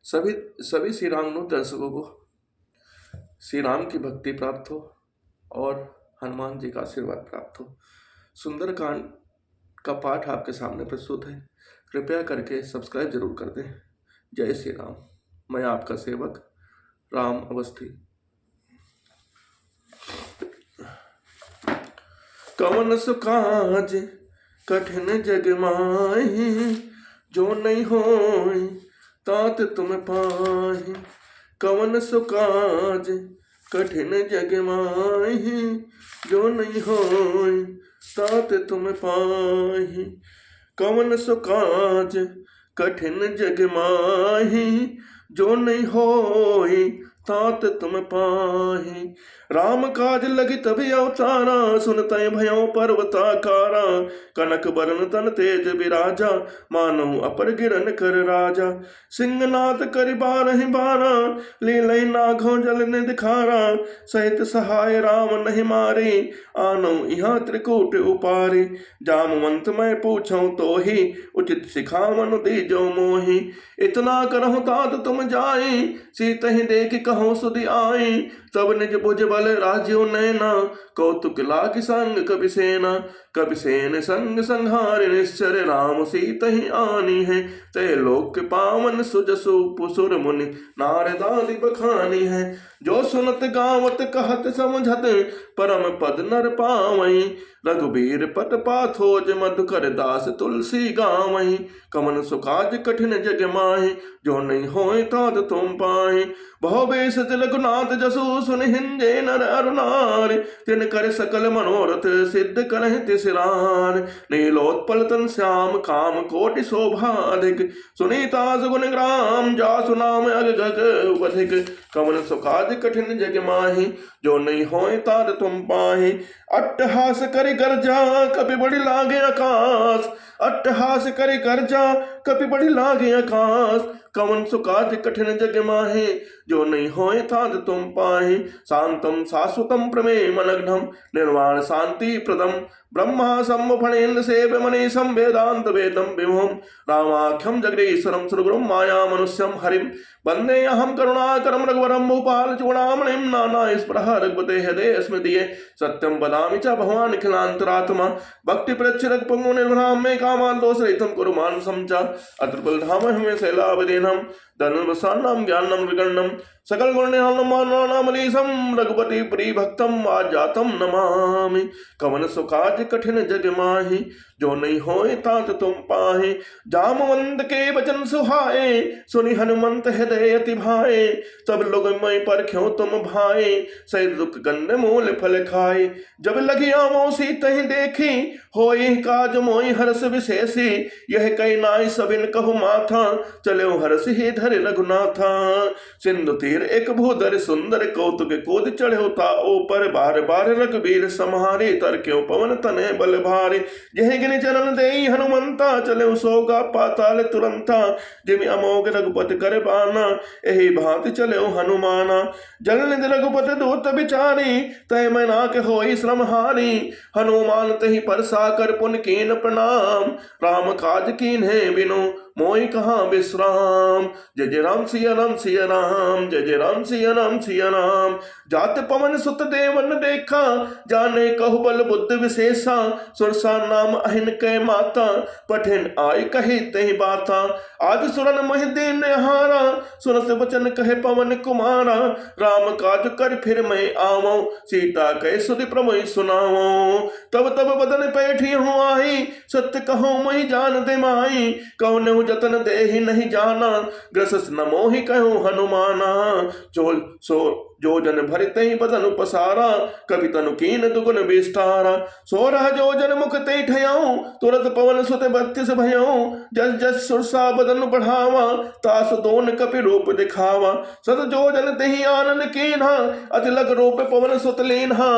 सभी सभी श्री रामनुत दर्शकों को श्री राम की भक्ति प्राप्त हो और हनुमान जी का आशीर्वाद प्राप्त हो। सुंदरकांड का पाठ आपके सामने प्रस्तुत है, कृपया करके सब्सक्राइब जरूर कर दें। जय श्री राम। मैं आपका सेवक राम अवस्थी। कवन सुकाज कठिन जग माहि, जो नहीं होई तात तुम पाहि। कवन सुकाज कठिन जग माहि, जो नहीं होई तात तुम पाहि। कवन सुकाज कठिन जग माहि, जो नहीं होई तात तुम पाहि। राम काज लगी तभी अवतारा, सुनते भयो पर्वताकारा। कनक बरन तन तेज विराजा, मानो अपर गिरन कर राजा। सिंहनाद करि बारहि बारा, लीलय नाघो जल ने दिखारा। सहित सहाय राम नहीं मारी, आनो यहाँ त्रिकूट उपारी। जामवंत मैं पूछूं तो ही, उचित सिखावन दीजो मोहि। इतना करहु तात तुम जाई, सीतहि देख कहो सुधि आई। तब निज भुज बल राज्यो नैना, कौतुक लाग संग कपि सेना। कपि सेन संग संहार निश्चर, राम सीतहि आनी है। ते लोक पावन सुजसु पुसुर मुनि, नारदादि बखानी है। जो सुनत गावत कहत समझत, परम पद नर पावई। रघुबीर पट पाथोज, मधुकर दास तुलसी गावई। कमन सुकाज कठिन जग माहि, जो नहीं होय तात तुम पाहि। बहु बेस रघुनाथ जसु, सुन हिंजे नर अरु नार। तिन कर सकल मनोरथ, सिद्ध करहि तिस रार। नीलोत्पल तन श्याम, काम कोटि शोभा अधिक। सुनीता सुगुन ग्राम, जासु नाम अग गग अधिक। कमन सुकाज कठिन जग माहि, जो नहीं होय तात तुम पाहि। अट्टहास करि गर्जा, कपि बड़ि लागे आकाश। अट्टहास करि गर्जा, कपि बड़ि लागे आकाश। कवन सुकाज कठिन जग माहि, जो नहीं होय तात तुम पाहि। शांतम शाश्वतम प्रमेय मनग्नम, निर्वाण शांति प्रदम। ब्रह्मा शंभु फणेन्द्र सेव्य मनीषम, वेदांत वेदम विभुम। रामाख्यम जगदीश्वरम, सुरगुरुम माया मनुष्यम हरिम। वंदे अहम करुणाकरम रघुवरम भूपाल चूड़ामणिम। नाना स्पृह रघुपते हृदय स्मृतिये, सत्यम वदामि च भवान् निखिलान्तरात्मा। भक्ति प्रच्छ पंगु निर्भराम, मे कामान दोष रहितम कुरु मानसं च। अत्रिपल धाम हमें शैलावदेनम, धनुर्वसान्नाम ज्ञानम विगणनम। सकल गुण निहालम, रघुपति प्रिय भक्तम आजातम नमामि। कवन सुकाज कठिन जग माहि, जो नहीं होय तात तुम पाहि। जामवंत के वचन सुहाए, सुनि हनुमंत हृदय अति भाए। सब लोग मैं परख्यो तुम भाए, सही दुख गंध मूल फल खाए। जब लगी आवो सीतहि देखी, होय काज मोहि हर्ष विशेषी। यह कई नाई सबिन कहु माथा, चलो हर्ष ही धर रघुनाथा। सिंधु तीर एक भूधर सुंदर, कौतुक कूद चढ़ो ताओ पर। बार बार रघुबीर समारे, तर क्यों पवन तने बल भारे। यह गिन चरण देई हनुमंता, चले सोगा पाताल तुरंता। जिमि अमोघ रघुपति कर बाना, यही भांति चले हनुमाना। जल निध रघुपति दूत बिचारी, तय मैं नाक होई श्रम हारी। हनुमान तहि परसा कर पुन कीन प्रणाम। राम काज कीन्हे बिनु, मोहि कहाँ विश्राम। जय जय राम सिया राम सिया राम, जय जय राम सिया राम सिया राम। जात पवन सुत देवन देखा, जाने कहु बल बुद्धि विशेषा। सुरसा नाम अहिन कै माता, पठिन आय कही तहि बाता। आज सुरन महि दीन हारा, सुनत वचन कहे पवन कुमारा। राम काज कर फिर मैं आवो, सीता कै सुधि प्रमोहि सुनावो। तब तब बदन पैठी हूँ आई, सत्य कहो महि जान दे माई। कौन जतन देहि नहीं जाना, ग्रसस न मोहि कहूँ हनुमाना। जो जन भरते ही बदन पसारा, कवि तनु कीन दुगुन विस्तारा। 16 जो जन मुख ते ठयाऊं, तुरत पवन सुत 32 भयाऊं। जस जस सुरसा बदन बढ़ावा, तास दोन कपि रूप दिखावा। सत जो जन तेहि आनंद कीन्हा, अति लग रूप पवन सुत लीन्हा।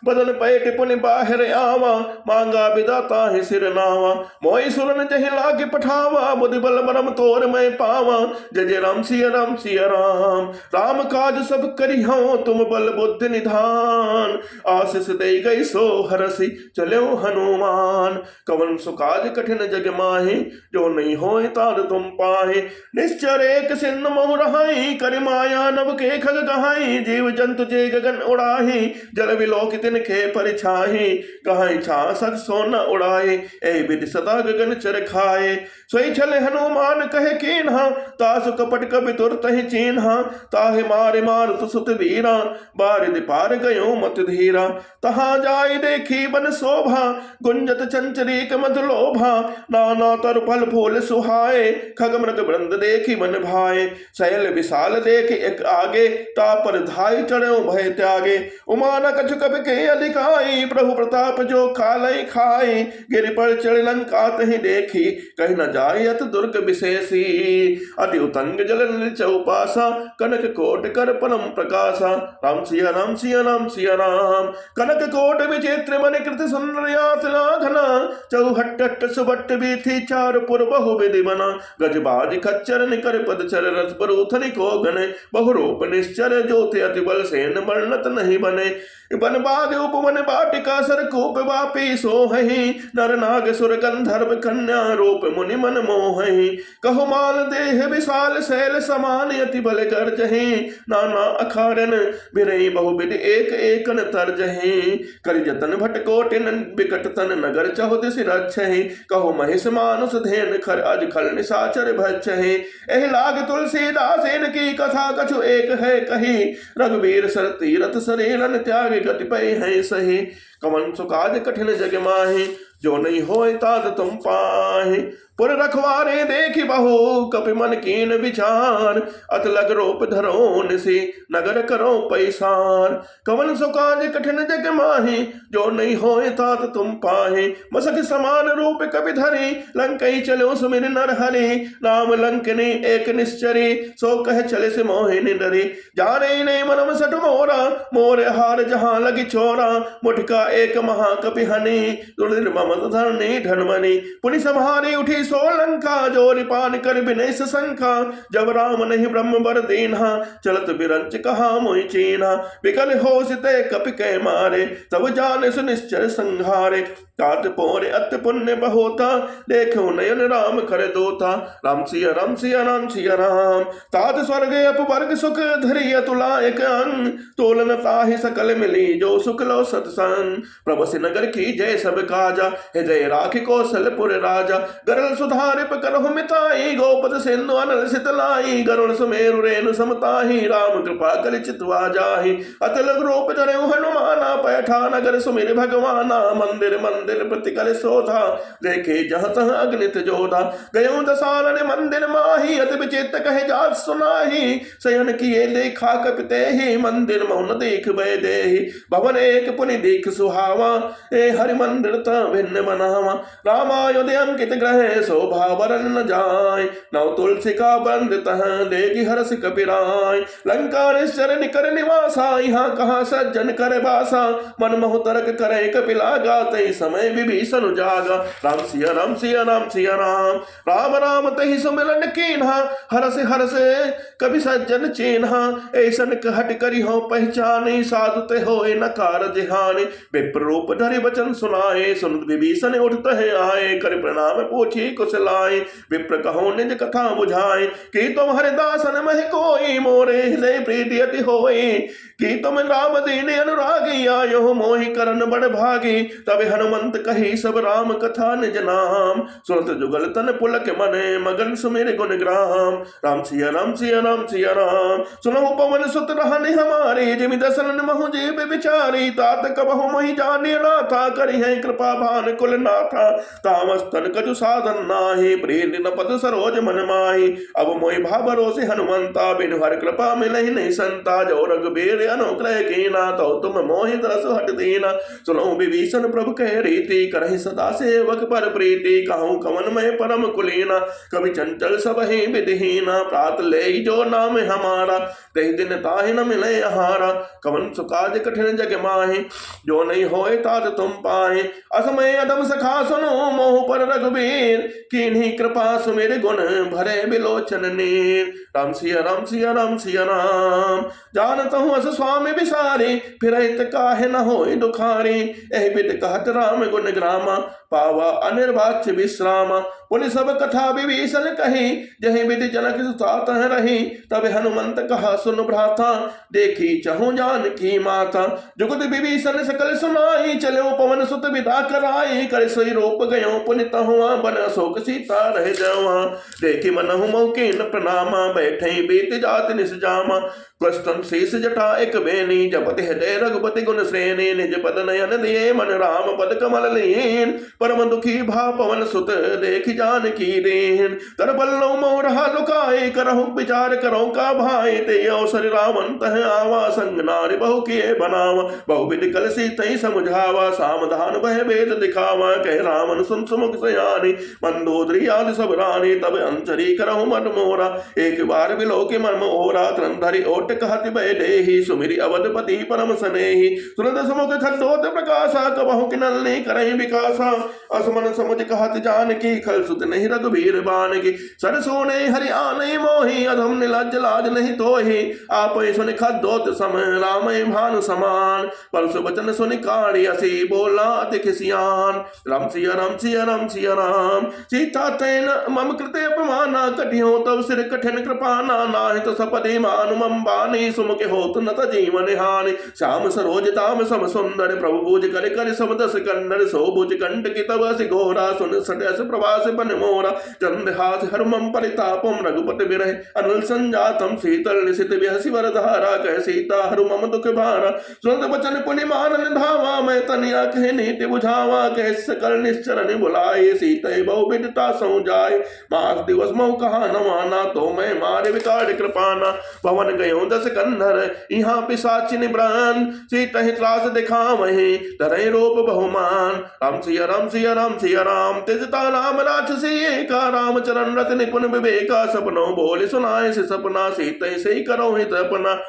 बदन पैठ पुनि बाहिर आवा, मांगा विदाता ही सिर नावा। मोहि सुरन जहि लागे पठावा, बुद्धि बल बरम तोर मैं पावा। जय जय राम सिया राम सिया राम। राम काज सब करी हो तुम बल बुद्धि निधान। आशीष दे गई सो हरसी चलो हनुमान। कवन सुकाज कठिन जग माहि जो नहीं होए तार तुम पाहे। निश्चर एक सिन्न मोह रहाई कर माया नभ के खग कहाई। जीव जंतु जे गगन उड़ाही जल विलोक तिनके परिछाही। कहाई छा सक सोन उड़ाए ए विधि सदा गगन चर खाए। सोई छल हनुमान कहे कीन्हा तासु कपट कपि तुरत ही चीन्हा। ताहे मारे मारुत सुत वीरा बारिद पार गयो मत धीरा। तहाँ जाय देखी बन शोभा गुंजत चंचरीक मधु लोभा। नाना तर फल फूल सुहाए खग मृग वृंद देखी मन भाए। शैल विशाल देख एक आगे ता पर धाय चढ़ो भय त्यागे। उमा न कछु कपि के अधिकाई प्रभु प्रताप जो खालई खाई। गिरि पर चढ़ लंका तहि देखी कहीं न जाय अत दुर्ग विशेषी। अति उतंग जल निल चौपासा कनक कोट कर परम प्रकाशा। राम सिया राम सिया राम सिया राम। कनक कोट विचित्र मन कृत सुंदरयात लाघना। चौहट्ट सुबट्ट बीथी चार पुर बहु विधि बना। गजबाज खच्चर निकर पद चर रथ बरूथनि को गने। बहुरूप निश्चर ज्योति अति बल सेन वर्णत नहीं बने। बन बाग उपवन बाटिका सरकूप वापी सोहहि। नर नाग सुर गंधर्व कन्या रूप मुनि मन मोहहि। कहो माल देह विशाल शैल समान अति बल गर्जहि। नाना अखारन बिरई बहुविध एक एकन तरजहि। कर जतन भट कोटिन विकट तन नगर चहुदिस रक्षहि। कहो महिष मानुष धेन खर अज खल निशाचर भक्षहि। एहि लाग तुलसीदासेन की कथा कछु एक है कही। रघुवीर सर तीरथ सरेलन त्याग गति पै है सही। कवन सुकाज कठिन जग माहि जो नहीं होए तात तुम पाहि। पुर रखवारे देखी बहु कपि मन कीन विचार। अत लग रोप धरो निसी नगर करो पैसार। कवन सुकाज कठिन जग माहि जो नहीं होए तात तुम पाहि। मसक समान रूप कपि धरी लंकई चलो सुमिर नर हरि। नाम लंकनी एक निश्चरी सो कह चले से मोहिनी डरी। जाने नहीं मनम सट मोरा मोर हार जहां लगी चोरा। मुठका एक महाकपि हनि दुर्निर ममत धरनी धनमणि। पुनि संहारी उठी सोलंका जोरि पान कर विनय शंका। जब राम नहीं ब्रह्म बर दीन्हा चलत बिरंच कहा मोहि चीन्हा। विकल होश ते कपि कै मारे तब जाने सुनिश्चर संहारे। तात पोरे अत पुण्य बहोता देखो नयन राम कर दोता। राम सिया राम सिया राम सिया राम। तात स्वर्ग अपवर्ग सुख धरि अतुला एक अंग। तोलन ताहि सकल मिली जो सुख लो सत्संग। प्रभु नगर की जय सब काजा हृदय राखि कौशलपुर राजा। गरल सुधारि करहु मिताई गोपद सिंधु अनल सितलाई। गरुण सुमेरु रेणु समताहि राम कृपा कर चितवा जाहि। अतल रूप धरहु हनुमाना पैठा नगर सुमिर भगवाना। मंदिर मंदिर प्रतिकल शोधा देखे जहाँ तहाँ अग्नित जोधा। गयो दसानन मंदिर माही अति विचित्र कहे जात सुनाही। शयन किए देखा कपिते ही मंदिर मौन देख भय देहि। भवन एक पुनि देख सुहावा ए हरि मंदिर भिन्न बनावा। रामायोध्य अंकित ग्रह शोभा बरन न जाय। नव तुलसी का बंद तह देगी हरस कपिराय। लंका निश्चर निकर निवासा यहाँ कहाँ सज्जन कर बासा। मन मोह तरक करे कपिला गाते समय विभीषण जागा। राम सिया राम सिया राम सिया राम। राम राम तहि सुमिरन कीन्हा हरस कभी सज्जन चीन्हा। ऐसन कहट करी हो पहचाने साधु ते होए नकार जिहाने। विप्र रूप धरि वचन सुनाए सुन विभीषण उठत है आए। कर प्रणाम पूछी कुशलाए विप्र कहो निज कथा बुझाए। कि तुम हरिदासन मह कोई मोरे हृदय प्रीति अति होई। कि तुम राम दीन अनुरागी आयो मोहि करन बड़ भागी। तब हनुमंत कही सब राम कथा निज नाम। सुनत जुगल तन पुलक मने मगन सुमेर गुण ग्राम। राम सिया राम सिया राम सिया राम। सुनहु पवन सुत रहनि हमारे जिमि दशरन महु जीव विचारी। तात कबहु मोहि जाने नाथा करि है कृपा भान कुल नाथा। तामस्तन कजु साधन नाहि प्रेर न पद सरोज मन माहि। अब मोहि भाबरोसे हनुमंता बिनु हर कृपा मिलहि नहीं संता। जो रघुबीर अनुग्रह कीना तो तुम मोहि तरस हट दीना। सुनो विभीषण प्रभु कह रीति करहि सदा सेवक पर प्रीति। कहूँ कवन में परम कुलीना कभी चंचल सब ही विधिहीना। प्रात ले जो नाम हमारा तहि दिन ताहि न मिले आहारा। कवन सुकाज कठिन जग माहि जो नहीं होए तात तुम पाहि। असमय अदम सखा सुनो मोह पर रघुबीर। कीन्ही कृपा सुमिर गुण भरे बिलोचन ने। राम सिया राम सिया राम सिया राम। जानत हूँ अस स्वामी बिसारे, फिर काहे न होय दुखारे। एहि विद कहत राम गुण ग्रामा, पावा अनिर्वाच्य विश्राम। पुनि सब कथा विभीषण कही, जहि विधि जनक सुतात रही। तब हनुमंत कहा सुन भ्राता, देखी चहु जानकी माता। जुगत विभीषण सकल सुनाई, चलो पवन सुत विदा कराई। कर सोई रूप गयो पुनि तहुआ, बन अशोक सीता रह जावा। देखी मनहु मौके न प्रणामा, बैठे बीत जात निस जामा। क्वस्तन शीस जटा एक बेनी, जपति हृदय रघुपति गुण श्रेणी। निज पद नयन दिए मन राम पद कमल लीन। परम दुखी भा पवन सुत देखि जानकी दीन। तर बल्लव मोह रहा लुकाए, करहु विचार करो का भाई। ते अवसर रावण तह आवा, संग नारी बहु किए बनावा। बहु विधि कल सीतहि समझावा, सावधान भय भेद दिखावा। कह रावण सुन सुमुख सयानी, मंदोदरी आदि सब रानी। तब अंतरी करहु मन मोरा, एक बार बिलो के मर्म ओरा। तुरंत धरि ओट कहति भय देहि, सुमिरि अवधपति परम सनेहि। तुरंत समुख खंडोत प्रकाशा, कबहु किनल करहि विकासा। असमन समुझ कहत जानकी, खल सुत नहीं रघुबीर बानकी। सर सोने हरि आने मोहि, अधम निलज्ज लाज नहीं तोहि। आपै सुनि खद्दोत सम, रामै भानु समान। परस वचन सुनि काढ़ी असी, बोला अति खिसियान। राम सिया राम सिया राम सिया राम। सीता तेन मम कृते अपमाना, कटियो तब सिर कठिन कृपाना। नाहि तो सपदि मानु मम बानी, सुमुख होत न त जीवन हानि। श्याम सरोज ताम सम सुंदर, प्रभु पूज कर कर सब दस कंदर। सो भुज कंठ की तब असि घोरा, सुन सटस प्रवास बन मोरा। चंद्रहास हरमम परितापम, रघुपति बिरह अनुल संजातम। शीतल निशित बिहसि वरधारा, कह सीता हरु मम दुख भारा। सुनत बचन पुनि मानन धावा, मैं तनिया कह नीति बुझावा। कह सकल निश्चर बुलाए, सीते बहु विदिता सौ जाए। मास दिवस मऊ कहा न माना, तो मैं मारे विकार कृपाना। भवन गयो दस कंधर, यहाँ पिशाच निब्रान। सीतहि त्रास दिखावहि, धरहि रूप बहुमान। राम सिया राम सिया राम सिया राम। त्यजता राम राक्षसी एका, राम चरण रत निपुण विवेका। सपनों बोले सुनाए से सपना, सीतहि सही करो हित अपना।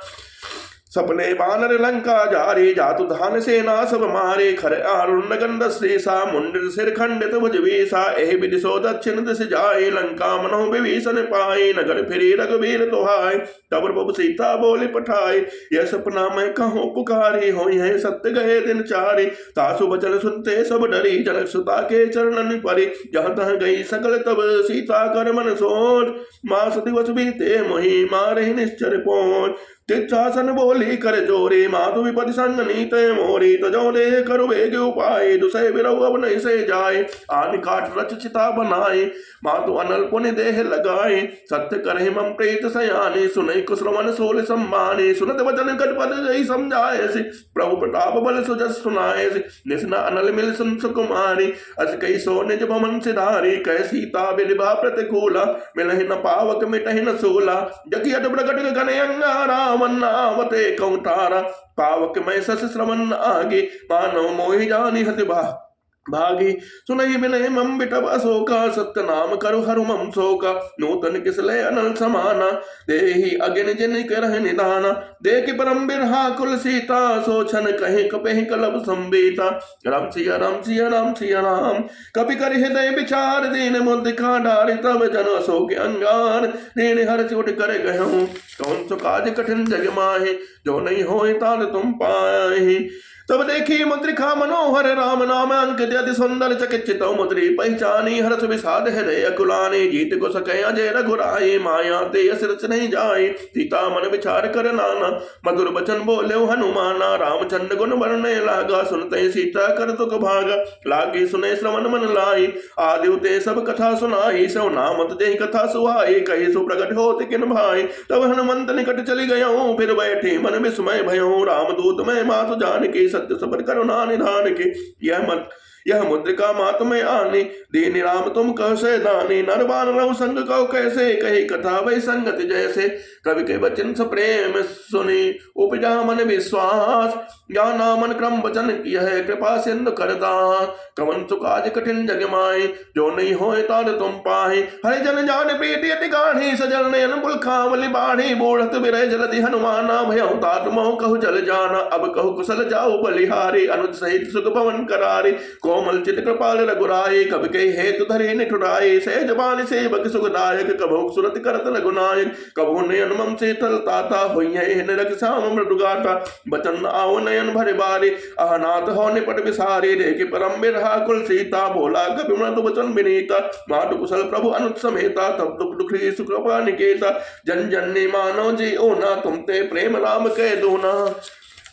सपने बानर लंका जारी, जातु धान सेना सब मारे। खर आरुण गंध श्रेषा, मुंडित सिर खंडित भुज वीसा। एहि विधि सो दक्षिण दिश जाए, लंका मनहु विभीषण पाए। नगर फिरी रघुबीर दुहाए, तब प्रभु सीता बोले पठाए। यह सपना मैं कहूँ पुकारी, होई है सत्य गए दिन चारे। तासु बचन सुनते सब डरी, जनक सुता के चरणन परी। जहाँ तहाँ गई सकल तब सीता कर मन सोच। मास दिवस बीते मोहि, मारे निश्चर पहुंच। तिच्छासन बोली कर जोरे, माधु विपति संग नीत मोरी। तो जो दे करु वेग उपाय, दुसह बिरहु अब नहीं से जाए। आन काट रच चिता बनाए, मातु अनल पुनि देह लगाए। सत्य करहि मम प्रीत सयानी, सुनहि कुशलवन सोल सम्मानी। सुनत वचन गणपत जय समझाए, प्रभु प्रताप बल सुजस सुनाए। निस्ना अनल मिल सुन सुकुमारी, अस कई सो निज भवन सिधारी। कह सीता विधिभा प्रतिकूला, मिलहि न पावक मिटहि न सूला। जकी अट प्रकट गण अंगारा, मन्नावते कौटारा। पावक में सस श्रवण आगे, मानव मोहि जानी हति भागी। सुनहि विनय मम बिटव अशोका, सत्य नाम करु हरु मम शोका। नूतन किसले अनल समाना, देहि अगिन जिन करहि निदाना। देख परम बिरहा कुल सीता, सोचन कहीं कपहि कलब संबीता। राम सिया राम सिया राम सिया राम। कपि कर हृदय विचार, दीन मुद्रिका डारि। तब जन अशोक अंगार, दीन हर्ष उठ कर गहूँ। कौन सो काज कठिन जग माहि, जो नहीं होय ताल तुम पाहि। तब देखी मुद्रिका मनोहर, राम नाम अंकित अति सुंदर। चकित मुद्री पहचानी, हर्ष विषाद हृदय अकुलानी। जीत को सके अजय रघुराई, माया ते असरच नहीं जाए। सीता मन विचार कर नाना, मधुर बचन बोले हनुमाना। रामचंद्र गुण वर्णय लागा, सुनते सीता कर तुक भागा। लागी सुने श्रवण मन लाई, आदिव ते सब कथा सुनाई। सो नामत देहि कथा सुहाई, कही सु प्रगट होत किन भाई। तब हनुमंत निकट चली गयो, फिर बैठे मन विस्मय भयो। रामदूत में मातु जानकी, सत्य सबर करुणा निधान के। यह मुद्रिका मात में आनी, दीन राम तुम कह से दानी। नरबान रघु संग कहो कैसे, कही कथा वही संगति जैसे। कवि के वचन प्रेम सुनी, उपजा मन विश्वास। ज्ञाना मन क्रम वचन यह कृपा सिंधु करदास। कवन सुकाज कठिन जग माहि, जो नहीं होय ताल तुम पाहि। हरि जन जान प्रीति अति गाढ़ी, सजल नयन पुलखावली बाढ़ी। बूढ़त बिरह जलधि हनुमाना, भयउ तात मोह कहु जल जाना। अब कहु कुशल जाऊ बलिहारी, अनुज सहित सुख भवन करारी। कोमल चित कृपाल रघुराय कब के हेतु धरे निठुराए सहज बाल सेवक सुखदायक कभो सुरत करत रघुनायक कभो नयन मम से तलताता होइए निरख श्याम मृदुगाता बचन आओ नयन भरे बारे अहनाथ हो निपट विसारे देखे परम बिरहा कुल सीता बोला कभी मृदु वचन विनीता मातु कुशल प्रभु अनुत समेता तब दुख दुखी सुख कृपा निकेता जन जन ने मानो जी ओना तुम ते प्रेम राम कह दो ना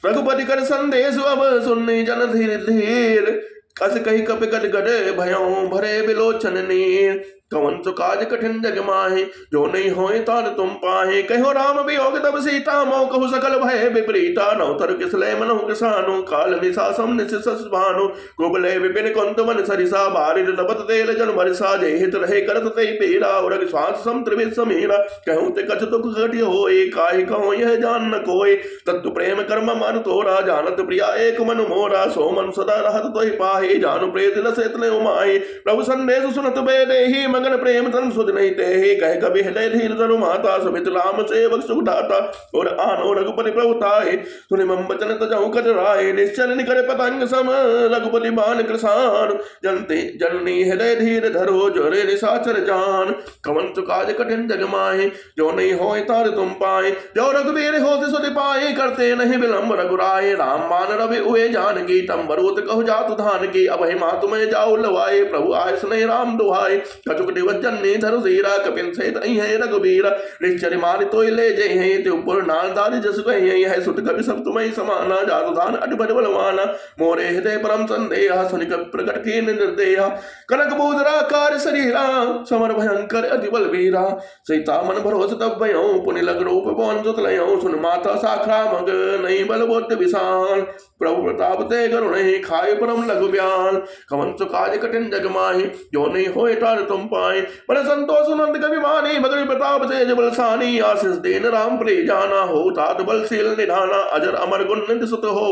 रघुपति कर संदेश अब सुनने जन धीर धीर कस कही कप गद गद भयों भरे बिलोचन नीर कवन सो काज कठिन जग माहे जो नहीं होए तार तुम पाहे कहो राम वियोग तब सीता मोह कहु सकल भय विपरीता नौतर किसले मनु किसानु काल निशा सम निशिस भानु कुबले विपिन कुंत मन सरिसा बारिद तपत तेल जन बरसा जय हित रहे करत ते पीरा और श्वास सम त्रिविध समीरा कहूँ ते कछ दुख घटि होए काहि कहो यह जान न कोय तत्तु प्रेम कर्म मन तोरा जानत प्रिया एक मन मोरा सो मन सदा रहत तोहि पाहि जानु प्रेत न सेतने उमाहि प्रभु संदेश सुनत बेदेहि मगन प्रेम तन सुध नहीं ते कह कभी हृदय धीर धनु माता समित राम सेवक सुख दाता और आनो रघुपति प्रभुताए सुनि मम वचन तजहु कट राय निश्चल निकरे पतंग सम रघुपति बाण कृसान जनते जननी हृदय धीर धरो जोरे निशाचर जान कवन काज कठिन जग माहे जो नहीं होए तार तुम पाए जो रघुवीर होते सुधि पाए करते नहीं विलंब रघुराय राम मान रवि उए जानकी तम बरोत कहु जातु धान की अब हे मातु में जाओ लवाए प्रभु आय सुने राम दुहाई कचुक दिवजन्नी धरु धीरा कपिन से तई है रघुबीरा निश्चर मारि तोय ले जय है ते ऊपर नाल दारी जस कहि है सुत कवि सब तुम्हें समाना जातु दान अटबड़ बलवाना मोरे हृदय परम संदेह सुनि कपि प्रकट की निर्देह कनक बोधरा कार शरीरा समर भयंकर अति बल वीरा सीता मन भरोस तब भयो पुनि लग रूप बन जुत लयो सुन माता साखरा मग नहीं बल बुद्धि विशाल प्रभु प्रताप ते करुण खाए परम लघु ब्याल कवन सो काज कठिन जग माहि जो नहीं होए तार तुम पाए बड़े संतोष नंद कवि मानी मगर प्रताप तेज बलसानी आशीष देन राम प्रिय जाना हो तात बलशील निधाना अजर अमर गुण निधि सुत हो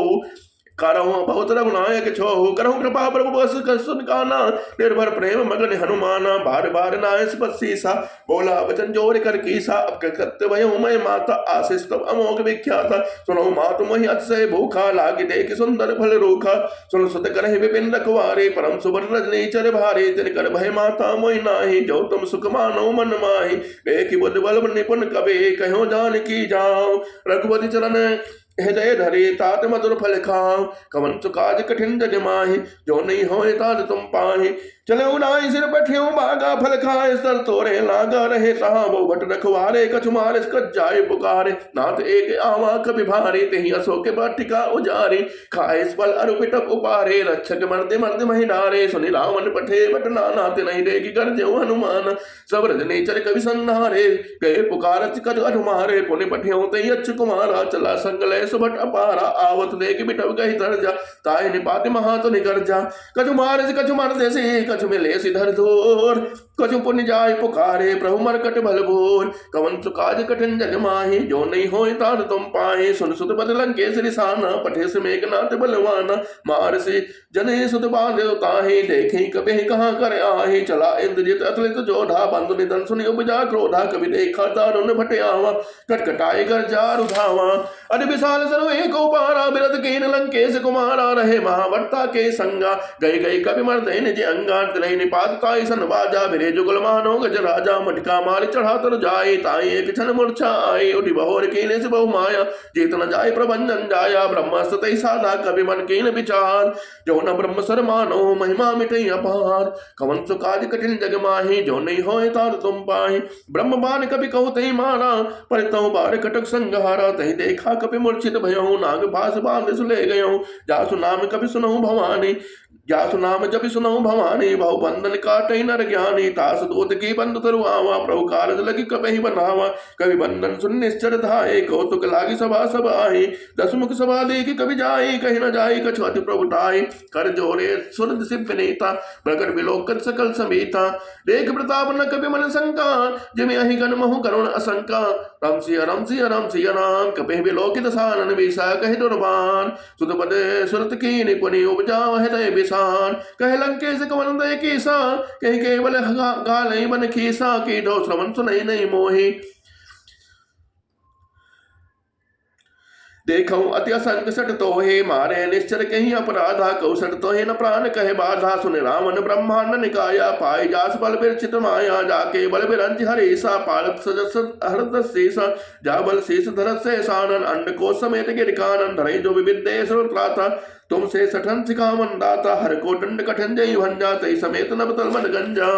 करहु बहुत रघुनायक छोहु करहु कृपा प्रभु बस सुन काना निर्भर प्रेम मगन हनुमाना बार बार नायस पसीसा बोला वचन जोर कर कीसा अब कृत्य भयो मैं माता आशीष तब अमोघ विख्याता सुनो मातु मोहि अतिशय भूखा लागी देख सुंदर फल रूखा सुन सुत करहि विपिन रखवारे परम सुबर रजनी चर भारे तिन कर भय माता मोहि नाही जो तुम सुख मानो मन माहि देखि बुद्ध बल निपुण कबे कहो जान की जाओ रघुपति चरण हृदय धरे तात मधुर फल खाओ कवन काज कठिन जग माहि जो नहीं होए तात तुम पाहि चले उनाई सिर बैठियो बागा फल खाए सर तोरे लागा रहे तहाँ वो भट रखवारे कछु मारे कच जाए पुकारे नाथ एक आवा कभी भारे तेहि असो के बाटिका उजारे खाए फल अरु पिटप उपारे रक्षक मर्दे मर्द महिडारे सुनि रावण पठे बट नाना ते नहीं देगी कर जो हनुमान सब रजनी चर कवि संहारे गए पुकारत कर अनुमारे पुनि पठियो ते अच्छ कुमारा चला संगले सुबट अपारा आवत देख बिटव गई तरजा ताय निपाति महातो निगरजा कछु मारे कछु मर्दे से कछु मिले सिधर धोर कछु पुण्य जाय पुकारे प्रभु मरकट भल भोर कवन काज कठिन जग माहि जो नहीं होए तार तुम पाए सुन सुत बदलन के श्रीसाना पठे से मेघनाथ बलवाना मार से जने सुत बांधे ताहे देखे कबे कहाँ कर आहे चला इंद्रजित अतुलित जोधा बंधु निधन सुनि उपजा क्रोधा कभी देखा दारुण भटे आवा कटकटाए कर जा रुधावा अरे विशाल सरो एक उपारा बिरद कीन लंकेश कुमारा रहे महावर्ता के संगा गई गई कवि मर्दे निज अंगा तिलहि निपात ताई सन बाजा बिरे जुगल मानो गज राजा मटका मारी चढ़ा तर जाए ताई एक क्षण मूर्छा आई उठी बहोर कीने से बहु माया जीत न जाए प्रबंधन जाया ब्रह्मास्त्र तई साधा कवि मन कीन विचार जो न ब्रह्म सर मानो महिमा मिटई अपार कवन सो काज कठिन जग माहि जो नहीं होए तार तुम पाहि ब्रह्म बाण कवि कहु तई मारा पर तौ बार कटक संहारा तही देखा कपि मूर्छित भयउ नाग भास बांध सुले गयो जासु नाम कपि सुनहु भवानी जासु नाम जपि सुनहु भवानी बहु बंधन काटई नर ज्ञानी तास दूत की बंद तरु आवा प्रभु कारज लगी कपहि बनावा कवि बंधन सुन निश्चर धाये कौतुक लागी सभा सब आए दसमुख सभा देखी कवि जाए कहीं न जाए कछु अति प्रभुताए कर जोरे सुरद सिद्ध नेता प्रकट विलोकत सकल समेता देख प्रताप न कवि मन शंका जिमे अहि गण महु करुण असंका राम सिया राम कपि विलोकित सानन विषा कहि दुर्बान सुत पद सुरत की निपुनि उपजा हृदय विषान कह लंकेश कवन दय कीसा कह केवल गालई बन खीसा की ढो श्रवण सुनई नहीं मोहि देखो अति असंग सट तो हे मारे निश्चर कहीं अपराधा कौशट तो हे न प्राण कहे बाधा सुन रावण ब्रह्मांड निकाया पाए जास बल विरचित माया जाके बल विरंज हरेसा पालत सजस हरत शेष जा बल शेष धरत से सानन अंड को समेत गिर कानन धरे जो विविद्य श्रोत्राता तुमसे सठन सिखावन दाता हर को दंड कठन जय भंजा तई समेत नब तल मन गंजा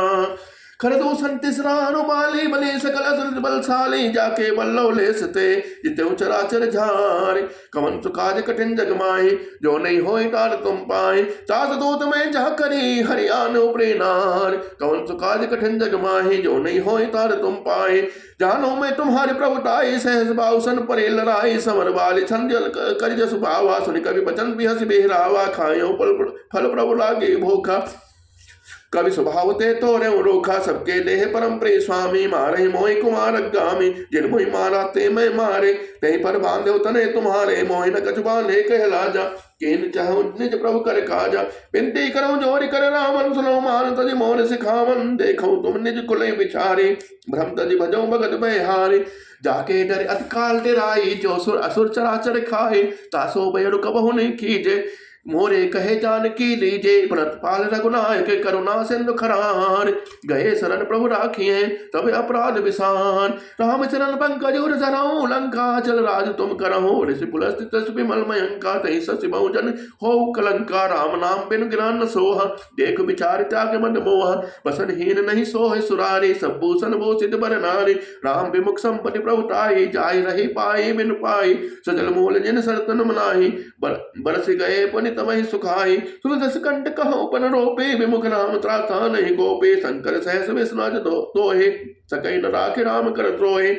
खरदो संतिसरानुबाली बले सकल असुर बलशाली जाके बल्लो लेसते जिते चराचर झारे कवन सुकाज कठिन जग माए जो नहीं होए तार तुम पाए चास दूत में जा करी हरियाण उपरे नार कवन सुकाज कठिन जग माए जो नहीं होए तार तुम पाए जानो मैं तुम्हारे प्रभुताई सहज बाउसन परे लड़ाई समर बाली छंजल कर जस भावा सुनि कवि बचन भी हंस बेहरावा खायो फल प्रभु लागे भूखा कवि स्वभाव ते तोरे रोखा सबके देह परम प्रे स्वामी मारे मोहि कुमार गामी जिन मोहि मारा ते मैं मारे नहीं पर बांधे तने तुम्हारे मोहि न कछु बांधे कहला जा केन चाहूं निज प्रभु कर काजा बिनती करो जोरि कर रामन सुनो मान तज मोर सिखावन देखो तुम निज कुले विचारे भ्रम तज भजो भगत बहारे जाके डर अतकाल डेराई जो सुर असुर चराचर खाए तासो बेड़ु कबहु नहीं कीजे मोरे कहे जान की लीजे पाल रघुनायक करुणा सिंधु खरार गए शरण प्रभु राखिए तब अपराध विसान राम चरण पंकज उर धरऊ लंका चल राज तुम करहो ऋषि पुलस्थित विमल मयंका तही शशि बहुजन हो कलंका राम नाम बिन गिरान सोहा देख विचार त्याग मन मोहा बसन हीन नहीं सोह सुरारी सब भूषण भूषित बर नारी राम विमुख संपत्ति प्रभुताई जाय रही पाई बिन पाई सजल मूल जिन सरतन मनाही बरस गए पुनि तमहि सुखाई सुरदस कंठ कहो पन रोपे विमुख राम त्राता नहीं गोपे शंकर सहस विष्णु दोहे सकई न राखे राम कर द्रोहे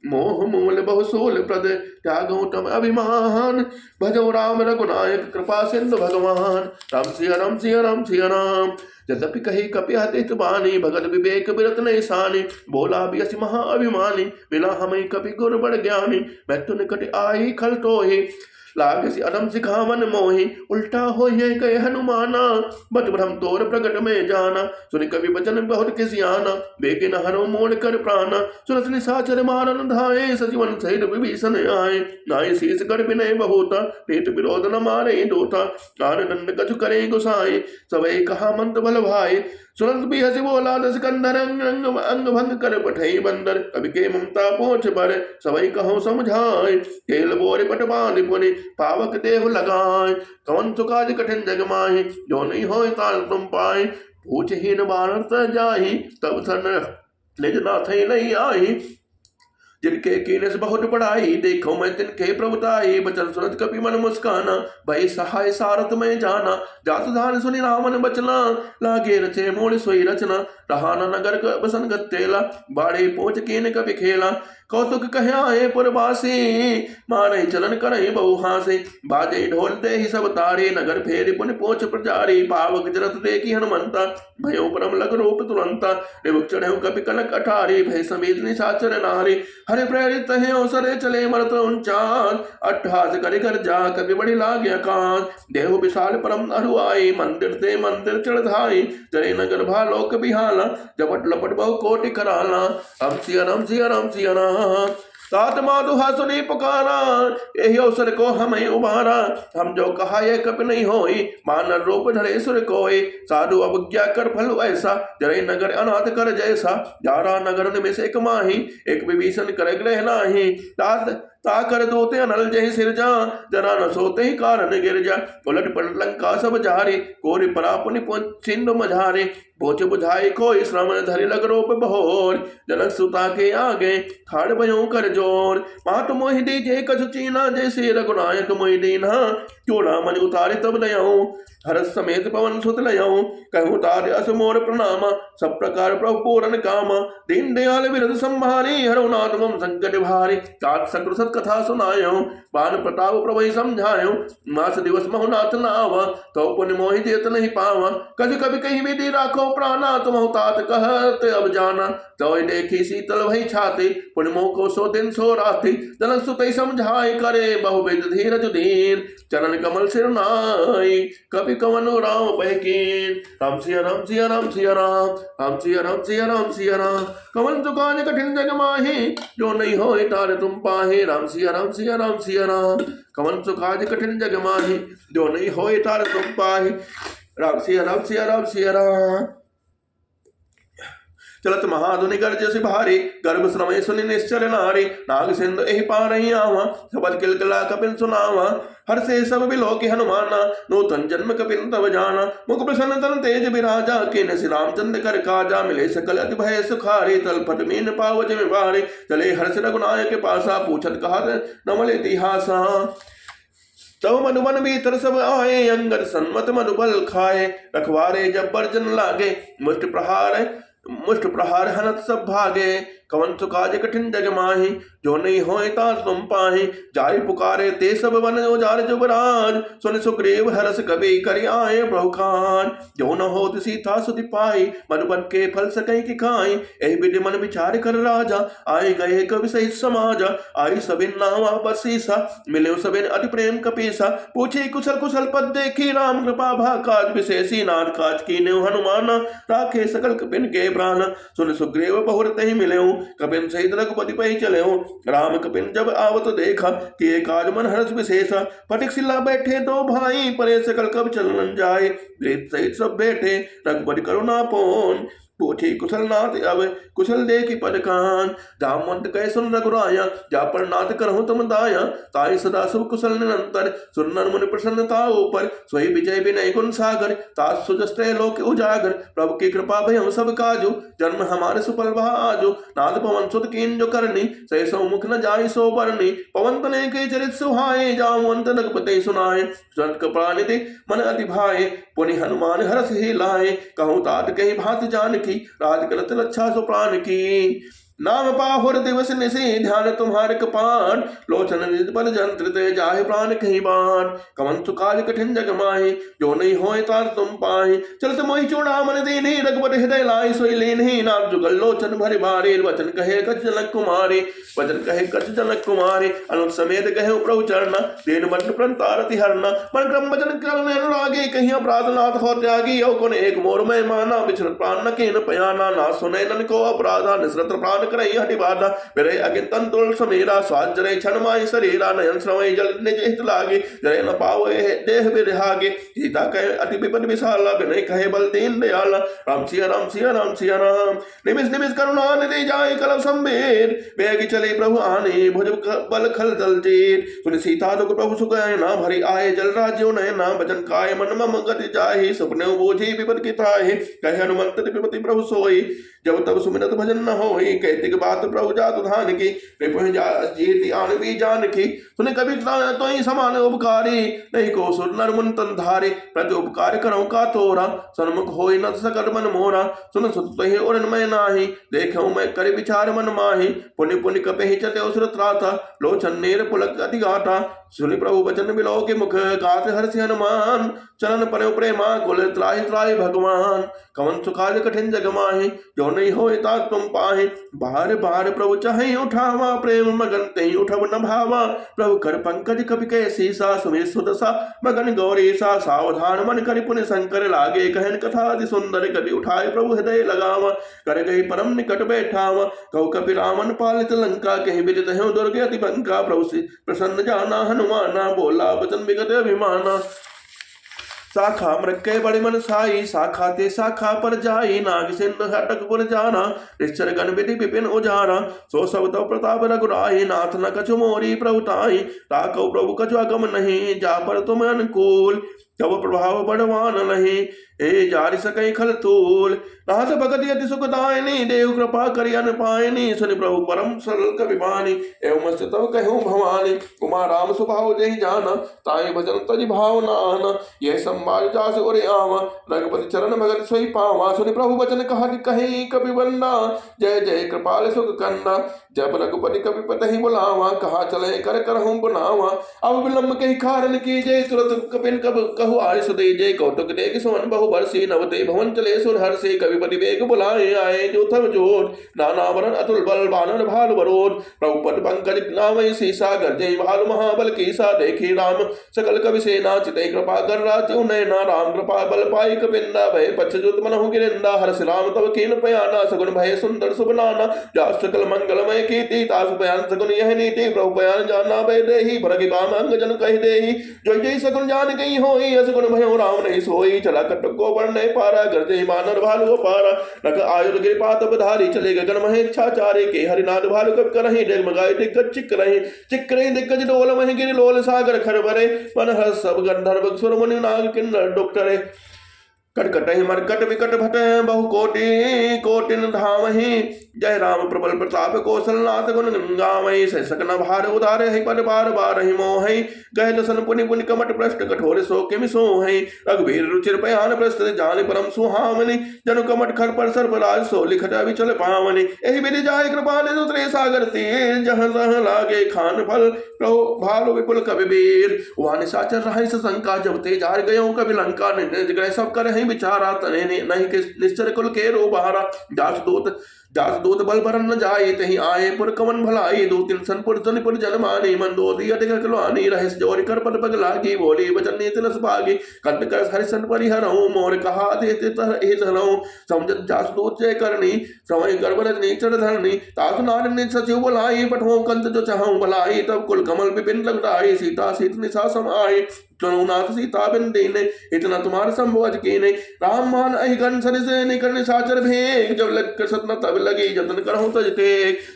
मोह मूल बहु सोल प्रद त्यागो तम अभिमान भजो राम रघुनायक कृपा सिंधु भगवान राम सिया राम सिया राम सिया राम यद्यपि कही कपि हतित बानी भगत विवेक बिरत नहीं सानी बोला भी असि महा अभिमानी बिना हमें कपि गुर बड़ ज्ञानी मैं तुन कट आई खल तोहे लाग सी अदम सिखावन मोहि उल्टा हो कहे हनुमाना बट भ्रम तोर प्रकट में जाना सुन कवि वचन बहुत किसियाना बेगिन हरो मोड़ कर प्राणा सुनत निशाचर मारन धाये सजीवन सहित विभीषण आए नाय शीस कर विनय बहुता पेट विरोध न मारे दोता कान दंड कछु करे गुसाए सबे कहा मंत बल भाई सुनंद भी हसी बोला दस कंधर अंग भंग कर पठई बंदर कवि के ममता पोछ पर सबई कहो समझाए तेल बोरे पट बांध पुनि पावक देह लगाए कवन सुकाज कठिन जग माहि जो नहीं होय ताल तुम पाए पूछहीन भारत जाहि तब सन निज नाथ नहीं आई जिनके कीनस बहुत पढ़ाई देखो मैं तिनके प्रभुताई बचन सुनत कपि मन मुस्काना भई सहाय सारथ में जाना जात धान सुनि रामन बचना लागे रचे मोड़ सोई रचना रहाना नगर बसन गत्तेला बाड़े पोच कीन कपि खेला कौतुक कहे आए पुरवासी मारे चलन करई बहु हासे बाजे ढोल दे ही सब तारे नगर फेरी पुनि पोच प्रचारी पावक जरत देखी हनुमंता भयो परम लग रूप तुरंता निमुख चढ़े कपि कनक अठारी भय समेत निशाचर नारी हरे प्रेरित है अवसरे चले मरत उनचास अट्ठास कर कर जा कभी बड़ी लागे आकाश देव विशाल परम अरुआई मंदिर ते मंदिर चढ़ धाई चले नगर भालोक बिहाला जपट लपट बहु कोटि कराला राम सिया राम सिया राम सिया राम तात माधुहा सुनी पुकारा यही अवसर को हमें उबारा हम जो कहा यह कभी नहीं होई मानर रूप धरे सुर कोई साधु अवज्ञा कर फल ऐसा जरे नगर अनाथ कर जैसा जारा नगर में से एक माही एक विभीषण कर ग्रह नाही ता कर दोते अनल जय सिरजा जरा न सोते ही कारण गिर जा उलट पलट लंका सब जारी कोरि परापुनि सिंधु मझारे पोछ बुझाई कोई श्रमण धरि लग रोप बहोर जनक सुता के आगे ठाड़ भयो कर जोर मात मोहि दीजे कछु चीना जैसे रघुनायक मोहि दीना चूड़ा मन उतारे तब लयाऊं हरस समेत पवन सुत लयाऊं कहूँ तारे अस मोर प्रणामा सब प्रकार प्रभु पूरन कामा दीन दयाल विरद संभारी हरौ नाथ मम संकट भारी तात सकृत कथा सुनायो बान प्रताप प्रभु समझायो मास दिवस महुनाथ नावा तो पुण्य मोहि जेत नहीं पावा कभी कभी कहीं विधि राखो प्राणा तुम तात कहत अब जाना तो देखी शीतल भई छाती पुण्य मोह को सो दिन सो राती जनक सुत समझाए करे बहु विध धीरज धीर चरण कमल सिर नाई कभी कवि कवनु राम बहकीन। राम सिया राम सिया राम सिया राम, राम सिया राम सिया राम सिया राम। कवन सो काज कठिन जग माही, जो नहीं होए तारे तुम पाहे। राम सिया राम सिया राम सिया राम। कवन सो काज कठिन जग माही, जो नहीं होए तारे तुम पाहे। राम सिया राम सिया राम सिया राम। चलत महाधुनि गर्ज से भारी, गर्भ श्रमय सुनि निश्चर नारी। नाग सिंधु एहि पारहि आवा, शबद किलकिला कपिन सुनावा। हर से सब बिलो के हनुमाना, नूतन जन्म कपिन तब जाना। मुख प्रसन्न तन तेज विराजा, किन श्री रामचंद्र कर काजा। मिले सकल अति भय सुखारी, तलपट मीन पावज में बारे। चले हर्ष रघुनायक के पासा, पूछत कहत नमल इतिहासा। तब मधुबन भीतर सब आए, अंगद सन्मत मधुबल खाए। रखवारे जब बर्जन लागे, मुष्ट प्रहार हनत सब भागे। कवन सो काज कठिन जग माही, जो नहीं होए ता तुम पाही। जाय पुकारे ते सब वन उजार जुबराज, सुन सुग्रीव हरस कबि करि आए प्रभु खान। जो न होत सीता सुति पाई, मधुबन के फल सकई की खाई। एहि विधि मन विचार कर राजा, आए गए कवि सहित समाजा। आई सबिन नावा बसीसा, मिले सबिन अति प्रेम कपीसा। पूछी कुशल कुशल पद देखी, राम कृपा भा काज विशेषी। नाथ काज कीन्हु हनुमान, राखे सकल कपिन के प्राण। सुन सुग्रीव बहुरत ही मिलेऊ, कपिन सहित रघुपति पै चलेऊ। राम कपिन जब आवत देखा, किए काज मन हर्ष विशेषा। फटिक सिला बैठे दो भाई, परे सकल कब चलन जाए। प्रेत सहित सब बैठे, रघुपति करुणा पोन। पूछी कुशल नाथ अब कुशल दे की पद कान। जामवंत कह सुन रघुराया, जा पर नाथ करहु तुम दाया। ताई सदा शुभ कुशल निरंतर, सुनन मुनि प्रसन्नता ऊपर। सोई विजय विनय गुण सागर, तास सुजस्ते लोक उजागर। प्रभु की कृपा भय हम सब काजू, जन्म हमारे सुफल आजो। नाथ पवन सुत कीन जो करनी, सै सौ मुख न जाय सो बरनी। पवन तनय के चरित सुहाए, जामवंत रघुपति सुनाए। संत कपानिधि मन अति भाए, पुनि हनुमान हरस ही लाए। कहूँ तात कही भांति जानकी, राज करत रक्षा सो प्राण की। नाम पाहुर दिवस निशि, ध्यान तुम्हारे कपान। लोचन निज बल जंत्रित, जाहि प्राण कहीं बाण। कवन सो काज कठिन जग माही, जो नहीं होए तार तुम पाही। चलत मोहि चूड़ामणि दीन्हि, रघुपति हृदय लाई सोई लीन्हि। नाम जुगल लोचन भरि भारी, वचन कहे कछ जनक कुमारी। वचन कहे कछ जनक कुमारी, अनुज समेत गहे प्रभु चरण। दीन बंधु प्रणतारति हरना, मन क्रम वचन करन अनुरागी। कहीं अपराध नाथ हो त्यागी, औ कोन एक मोर में माना। बिछड़त प्राण न कीन पयाना, ना सुने नन को अपराधा। निसरत प्राण करई हटि बाधा, बिरहि अगिन तन तुल समीरा। स्वाद जरै क्षण माहि शरीरा, नयन श्रवै जल निज हित लागे। जरै न पावै देह बिरहागे, सीता कहे अति विपद विशाला। विनय कहे बल दीन दयाला, राम सिया राम सिया राम सिया राम। निमिष निमिष करुणा निधि, जाय कलव संबेर। बेग चले प्रभु आने, भुज बल खल दल चीर। सुनि सीता दुख प्रभु सुख ना, भरि आए जल राज्यो नयना। वचन काय मन मम गति जाहि, सपने बूझी विपद की ताहि। कहे हनुमंत विपति प्रभु सोई, जब तब सुमिरत भजन न होई। कहते के बात प्रभु जात धान की, जीति आन भी जान की। सुने कभी तो ही समान उपकारी, नहीं को सुर नर मुन तन धारे। प्रति उपकार करो का तोरा, सन्मुख होई न सकल मन मोरा। सुन सुत तो ही उड़न मैं नाही, देखूं मैं कर विचार मन माही। पुण्य पुण्य कपहि चते असुर त्राता, लोचन नेर पुलक अति गाता। सुनि प्रभु बचन बिलो के मुख, गात हर्षि हनुमान। चलन पर प्रेमा, कुल त्राहि त्राहि भगवान। कवन सो काज कठिन जग माही, जो नहीं होए तात तुम पाहि। बार बार प्रभु चाहि उठावा, प्रेम मगन तेहि उठब न भावा। प्रभु कर पंकज कपि के सीसा, सुमिर सुदशा मगन गौरीसा। सावधान मन करि पुनि शंकर लागे, कहन कथा अति सुंदर। कपि उठाए प्रभु हृदय लगावा, कर गई परम निकट बैठावा। कहु कपि रामन पालित लंका, कहीं विदित है दुर्ग अति बंका। प्रभु से प्रसन्न जाना हनुमाना, बोला वचन विगत अभिमाना। शाखा मृक्के बड़े मन साई, शाखा ते शाखा पर जाई। नाग सिंधु हटक पुर जाना, निश्चर गण विधि विपिन उजारा। सो सब तो प्रताप रघुराई, नाथ न कछु मोरी प्रभुताई। ताकौ प्रभु कछु अगम नहीं, जा पर तुम अनुकूल। तब प्रभाव बढ़वान नहीं, ए जारि सकई खल तूल। नाथ भगति अति सुखदायनी, देव कृपा करि अन पायनी। सुनि प्रभु परम सरल कवि बानी, एवं तब कहूँ भवानी। उमा राम स्वभाव जहि जाना, ताई भजन तज भावना आना। यह संवाद जास उरे आवा, रघुपति चरण भगत सोई पावा। सुनि प्रभु वचन कहि कपि बंदा, जय जय कृपाल सुख कंदा। जब रघुपति कपि पतहि बुलावा, कहा चले कर करहूँ बनावा। अब विलम्ब कहि कारण की जय, तुरत कपिन कब कहु बहु आय सुदे जय कौतुक देख सुमन बहु बरसी नवते भवन चले सुर हर से कविपति वेग बुलाए आए जो थम जोर नाना वरण अतुल बल बानर भाल बरोध प्रभुपद पंकज नामय सीसा गर्जय भाल महाबल कीसा देखे राम सकल कवि सेना चितय कृपा कर राजू नयना राम कृपा बल पाई कपिंदा भय पच्छुत मनहु गिरिंदा हर्ष राम तब कीन पयाना सगुन भय सुंदर सुबनाना जा सकल मंगलमय कीर्ति तासु बयान सगुन यह नीति प्रभु बयान जाना भय देहि भरगि काम अंग जन कह देहि जो जय सगुन जान गई होई असगुन भयो राम नहीं सोई चला कटक को बढ़ने पारा गर्जय मानर भालु पारा नक आयुर गिरिपा तब धारी चले गगन महे इच्छाचारे के हरिनाथ भालु कब करहि डगमगाए दिग्गज चिक रही दिग्गज डोल महि गिरि लोल सागर खर भरे मन हर्ष सब गंधर्व सुर मुनि नाग किन्नर डॉक्टरे कटकटहि मरकट विकट भट बहु कोटि कोटिन धामहि जय राम प्रबल प्रताप कौशलनाथ गुण गावहि सह सकन भार उदारेहि पद बार बारहि मोहि गह दसन पुनि पुनि कमट पृष्ठ कठोर सो किमि सोहि रघुवीर रुचिर बयान प्रस्तुत जान परम सुहामनि जनु कमट खर पर सर्पराज सो लिखत अविचल पावनि एहि विधि जाय कृपाल उतरे सागर तीर जहाँ तह लागे खान फल प्रभु भालु विपुल कवि वीर वहाँ निशाचर रहे शंका जब ते जार गयो कवि लंका निज सब कर विचारा तने नहीं कि निश्चर कुल के रो बहारा दास दूत बल भरन न जाए तही आए पुर कवन भलाई दो तीन सनपुर जनपुर जनमानी मंदोदी अधिक कलवानी रहस जोरी कर पद पग लागी बोली वचन नीत लस भागी कंट कर हरिशन परिहरऊं मोर कहा देते तर हे धरऊं समझत जास दूत जय करनी समय गर्भ रजनी चढ़ धरनी तास नार ने सचिव बुलाई पठो कंत जो चाहूं भलाई तब कुल कमल विपिन लगताई सीता सीत निशा समाई चुनाथ सीता बिन दीने इतना तुम्हारे संभोज कीने राम मान अहिगन सरिसे निकल निशाचर भेग जब लग कर सतना तब लगी जतन करहु तजते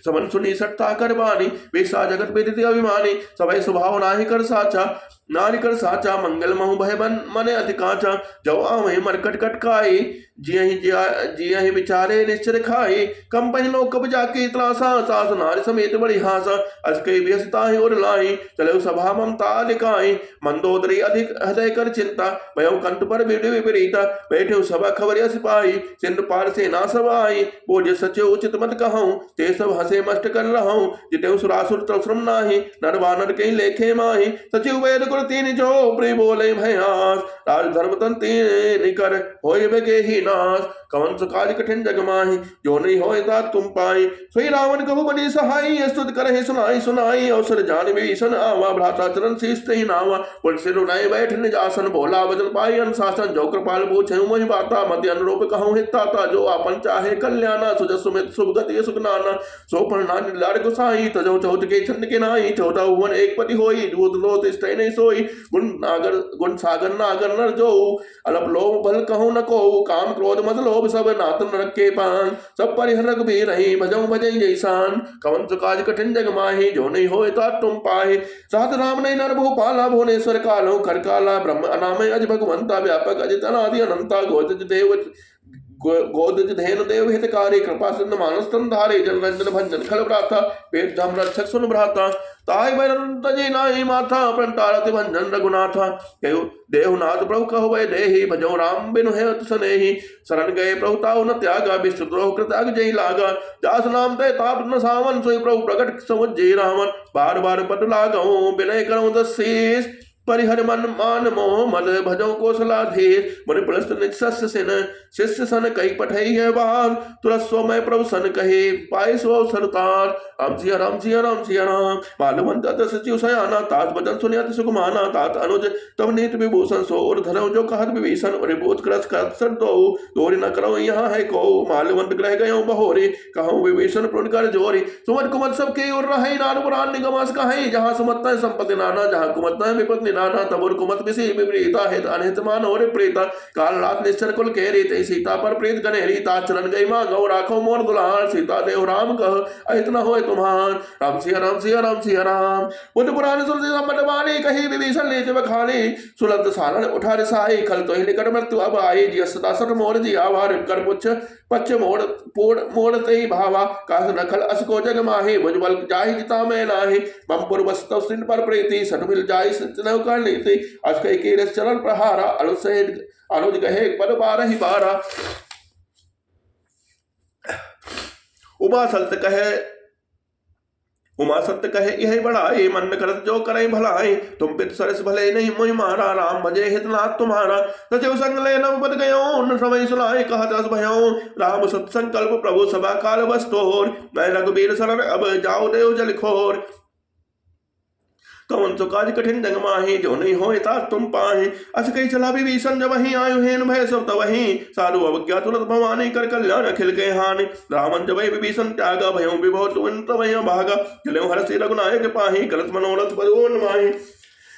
समन सुनी सट्टा कर बानी वेसा जगत विदित अभिमानी सभय स्वभाव नाहि कर साचा नारी कर साचा मंगल महु भय बन मने अति काचा जब आवहि मरकट कटकाई जियहि विचारे निश्चर खाई कम पहलो कब जाके त्रासा सास नारी समेत बड़ी हासा असके व्यसता ही और लाई चलो सभा ममता दिखाई मंदोदरी अधिक हृदय कर चिंता भयो कंठ पर बीड़ विपरीता बैठे सभा खबर सिपाही सिंधु पार से ना सब आई बोझ सचो उचित मत कहूँ ते सब हंसे मस्ट कर रहूं जिते सुरासुर तश्रम नाही नर वानर कहीं लेखे माही सचिव वेद गुर तीन जो प्रिय बोले भयास राज धर्म तन तीन निकर होय बेगे ही नाश कवन सुकाज कठिन जग माही जो नहीं होय ता तुम पाई सोई रावण कहु बड़ी सहाई स्तुत करहि सुनाई सुनाई अवसर जान विभीषण आवा भ्राता चरण शीस ही नावा पुल से रुनाई बैठ निज आसन भोला वजन पाई अनुशासन जो कृपाल पूछे मोहि बाता मध्य अनुरूप कहूँ हिताता जो आपन चाहे कल्याणा सुजस सुमित शुभ गति सुखनाना सो प्रणान लाड़ गुसाई तजो चौथ के छंद के नाई चौदह भुवन एक पति होई दूत लोत स्थिर नहीं सोई गुण सागर नागर नर जो अलप लोभ बल कहूँ न को काम क्रोध मद लोभ सब नातन नरक के पान सब परिहर भी रही भजऊ भजई जैसान कवन सुकाज कठिन जग माही जो नहीं होए ता तुम पाहे सात राम नहीं नर भूपाला भुवनेश्वर कालो कर काला ब्रह्म अनामय अज भगवंता व्यापक अजित अनादि अनंता गोदज धेनु देव हितकारी कृपा सिंध मानस धारे जन रंजन भंजन खल भ्राता पेट धम रक्षक सुन भ्राता ताय तजे नाहि माथा प्रणतारति भंजन रघुनाथा कहो देवनाथ प्रभु कहो वै देहि भजो राम बिनु है सनेहि शरण गए प्रभु ताऊ न त्यागा विश्वद्रोह कृताग जय लागा दास नाम ते ताप न सावन सोई प्रभु प्रकट समुझे रावण बार बार पट लागो विनय करो दशीष परिहर मन मान मोह मद भजो कौशलाधीर मन प्रस्त निज सस्य सिन शिष्य सन कई पठई है बार तुरत स्वमय प्रभु सन कहे पाए सो सरतार राम सिया राम सिया राम सिया राम मालवंत सचिव सयाना तात बदन सुनियत सुकुमाना तात अनुज तब नीत विभूषण सो और धरव जो कहत विभीषण और बोध क्रस कर दो दोरी न करो यहाँ है को मालवंत ग्रह गयो बहोरी कहूँ विभीषण पुण्य कर जोरी सुमत कुमत सब के और रहे नान पुराण निगमास कहे जहाँ सुमत है संपत्ति नाना जहाँ कुमत है विपत्ति नाना तबुर कुमत विषय विपरीता हित अनहित मान और प्रेता काल रात निश्चर कुल कह रीते सीता पर प्रीत गनेरी ता चलन गई माँ गौ राखो मोर दुलार सीता देव राम कह इतना हो तुम्हार राम सिया राम सिया राम सिया राम बुद्ध पुराण सुनते सम्मतवाणी कही विभीषण ले जब खाली सुलत सालन उठा रिसाई खल तो ही निकट मृत्यु अब आई जी सदा सर मोर जी आवार कर पुछ पच्च मोड़ पोड़ मोड़ते ही भावा कास नखल असको जग माही भुजबल जाहि जिता में नाही ममपुर बस्तव सिन पर प्रीति सट मिल जाई सतनव कर नीति अजकई के चरण प्रहारा अनुज गहे पद बारह ही बारा उमा सल्त कहे उमा सत्य कहे यह बढ़ाए, मन करत जो करे भलाई, तुम पित सरस भले नहीं मोहि मारा, राम भजे हितनाथ तुम्हारा। सचिव संग ले नव पद गयो, न समय सुनाए कहत रस भयो, राम सत संकल्प प्रभु सभा काल बस तोर, मैं रघुबीर शरण अब जाओ देव जल खोर। कौन सो काज कठिन जग माहि, जो नहीं होए तात तुम पाहि, अस कही चला विभीषण जब वहीं आयु हेन भय सब तवहीं, साधु अवज्ञा तुरंत भवानी कर कल्याण अखिल के हानि, रामन जब विभीषण त्यागा, भयों विभव तुरंत वहीं भागा, चले हरषि रघुनायक पाहि, करत मनोरथ पदोन माहि।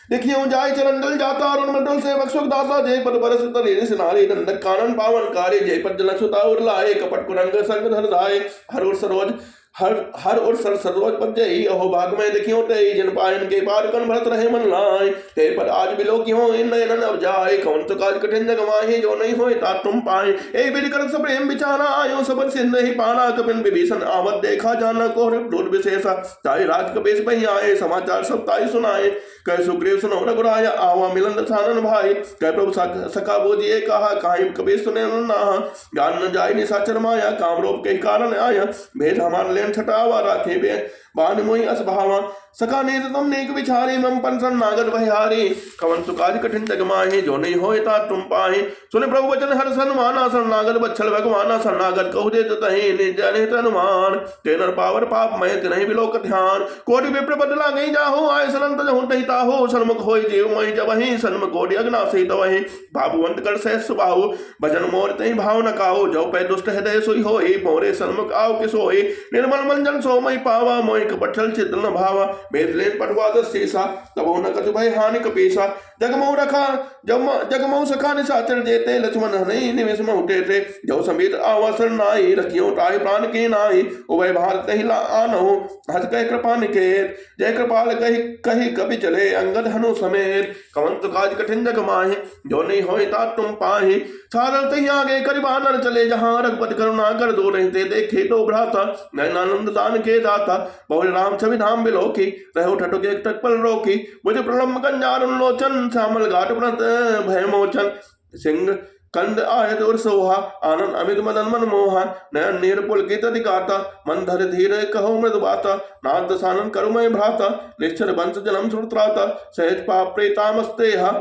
देखियो जाय चरण डल जाता, अरुण मंडल से बख्शुक दाता, जय पद बरस तरे सिनारे, दंडक कानन पावन कार्य, जय पद जल सुता उर लाए, कपट कुरंग संग धर धाये, हर और सरोज हर और सर सरोज पद अहो भाग में देखियो ते, जन पायन के पार कन भरत रहे मन लाए, ते पर आज बिलो क्यों इन नयन अब जाए, कौन तो काज कठिन जग माहि, जो नहीं होए तात तुम पाए, ए बिर कर सब प्रेम विचारा, आयो सब सिंध ही पाना, कपिन विभीषण आवत देखा जाना, कोहरे दूर विशेषा, ताई राज कपेश बही आए, समाचार सब ताई सुनाए, कह सुग्रीव सुनो रघुराय, आवा मिलन सानन भाई, कह प्रभु सखा बोझिए कहा, काहि कपेश सुने नाहा, ज्ञान न जाय निशाचर माया, काम रूप के कारण आया, भेद हमार लेन छटावा, राखे बे बान मोहि अस भावा, सखा नेत तुम नेक विचारे, मम पंसन नागद बहिहारी, कवन सु काज कठिन जग माहि, जो नहीं होए तात तुम पाहि, सुने प्रभु वचन हर सन्माना, शरणागत बच्छल भगवाना, शरणागत कहु दे तहि निजने तनुमान, तेनर पावर पाप मय तिनहि बिलोक ध्यान, कोटि विप्र बदला गई जाहो, आय सरन तजहु तहि ताहो, सन्मुख होय जीव महि जबहि, सन्मुख कोटि अग्नासि तवहि, बाबुवंत कर सहस सुबाहु, भजन मोर तहि भाव न काहु, जो पै दुष्ट हृदय सोई होई, मोरे सन्मुख आओ किसोई, निर्मल मंजन सो महि पावा, मोहि कपटल चित न भावा, भेद लेन पटवा दस शेषा, तबो न कछु भय हानि कपीसा, जगमऊ रखा जगमऊ सखा निशाचर जेते, लक्ष्मण हनहि निवेश महु थे, जो समेत आवासन नाई, रखियो ताहि प्राण के नाई, उभय भारत तहि आनहु, हस कह कृपा निकेत, जय कृपाल कहि कहि कपि चले, अंगद हनु समेत, कवन सु काज कठिन जग माहि, जो नहीं होए तात तुम पाहि, सारल तहि आगे करि बानर चले, जहाँ रघुपति करुणा कर दो रहते, देखे तो भ्राता, नयनानंद दान के दाता, बहु राम छवि धाम बिलोकी, रहो ठटुक एक तक पल रोकी, मुझे प्रलम्ब कंजार उन्लोचन, श्यामल घाट प्रणत भय मोचन, सिंह कंद आयत और सोहा, आनंद अमित मदन मन मोहा, नयन नीर पुलकित दिखाता, मन धर धीर कहो मृद बाता, नाथ दसानन करुमय भ्राता, निश्चर वंश जन्म सुत्राता, सहज पाप प्रेतामस्तेहा,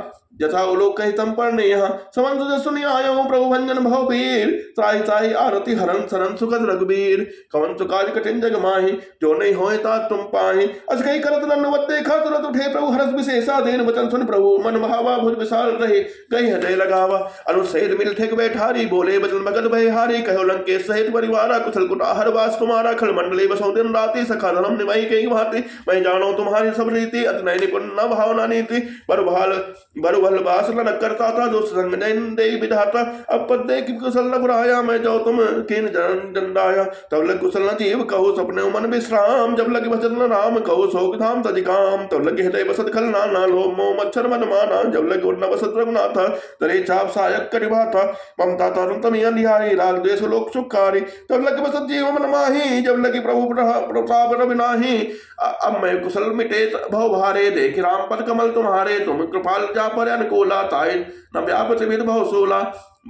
जथा उलोक हितम परनेह, समंत सुनि आयो प्रभु भंजन भवबीर, त्राहि त्राहि आरति हरन सरन सुखद रघुबीर, कवन सु काज कठिन जग माहि, जो नहीं होए तात तुम पाहि, अस कहि करत नन्नवत देखा, तुरत उठे प्रभु हरष विशेषा, देन वचन सुन प्रभु मन भावा, भुज विशाल रहे गई हृदय लगावा, अनुसहित मिल ठेक बैठारी, बोले बचन भगत भयहारी, कहो लंकेश सहित परिवारा, कुशल कुटाहर वास तुम्हारा, खल मंडले बसो दिन राति, सखा धर्म निभाई कई भांति, मैं जानो तुम्हारी सब रीति, अतनय निपुण न भावना नीति, बरु भल बास न करता था, जो संग दे विधाता, अब पद दे कुशल न बुराया, मैं जाओ तुम किन जंडाया, तब लग कुशल न जीव कहो, सपने मन विश्राम, जब लगे भजन राम कहो, शोक धाम तजिकाम, तब लगे हृदय बसत खल नाना, लो मोह मच्छर मन माना, जब लगे उड़ना बसत रघुनाथ, तरे छाप सायक करिभा था, ममता तारुण तमी अंधियारी, राग द्वेष लोक सुखारी, तब लगे बसत जीव मन माही, जब लगे प्रभु प्रताप रवि नाही, अब मैं कुशल मिटे भव भारे, देख राम पद कमल तुम्हारे, तुम कृपाल जा पर अनुकूला, ताय न व्यापत विद भव सोला,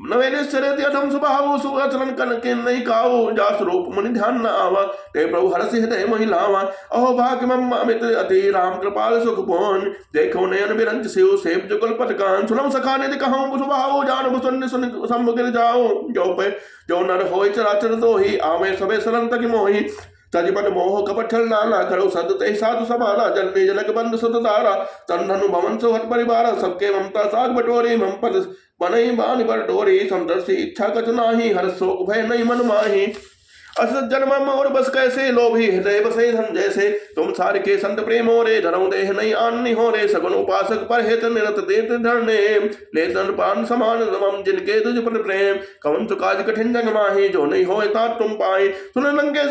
नवेले चरित अधम स्वभाव, सुचरण कन के नहीं काऊ, जास रूप मुनि ध्यान न आवा, ते प्रभु हरष हृदय मोहि लावा, अहो भाग्य मम अमित अति, राम कृपाल सुख पूर्ण, देखो नयन बिरंज शिव सेव जुगल पटकान, सुनम सखा निधि कहूँ स्वभाव, जान सुन सुन संगिर जाओ, जो नर होय चराचर दोही, आवे सबे सरन तक मोहि, तजिपन मोह कपट छल नाला, करो सद ते साधु सभाला, जन्मे जनक बंद सुत तारा, तन धनु भवन सुहत परिवारा, सबके ममता साग बटोरी, मम पद बनई बान पर डोरी, समदर्शी इच्छा कछ नाही, हर शोक भय नहीं मन माही, असत जन्म और बस कैसे, लोभी हृदय बसे धन जैसे, तुम सार के संत प्रेम रे, धरऊ देह नहीं आन्नि हो रे, सगुन उपासक पर हेत निरत देत धरने, ले तन पान समान मम जिनके तुझ पर प्रेम, कवन सु काज कठिन जग माहि, जो नहीं होए तात तुम पाए, सुन लंके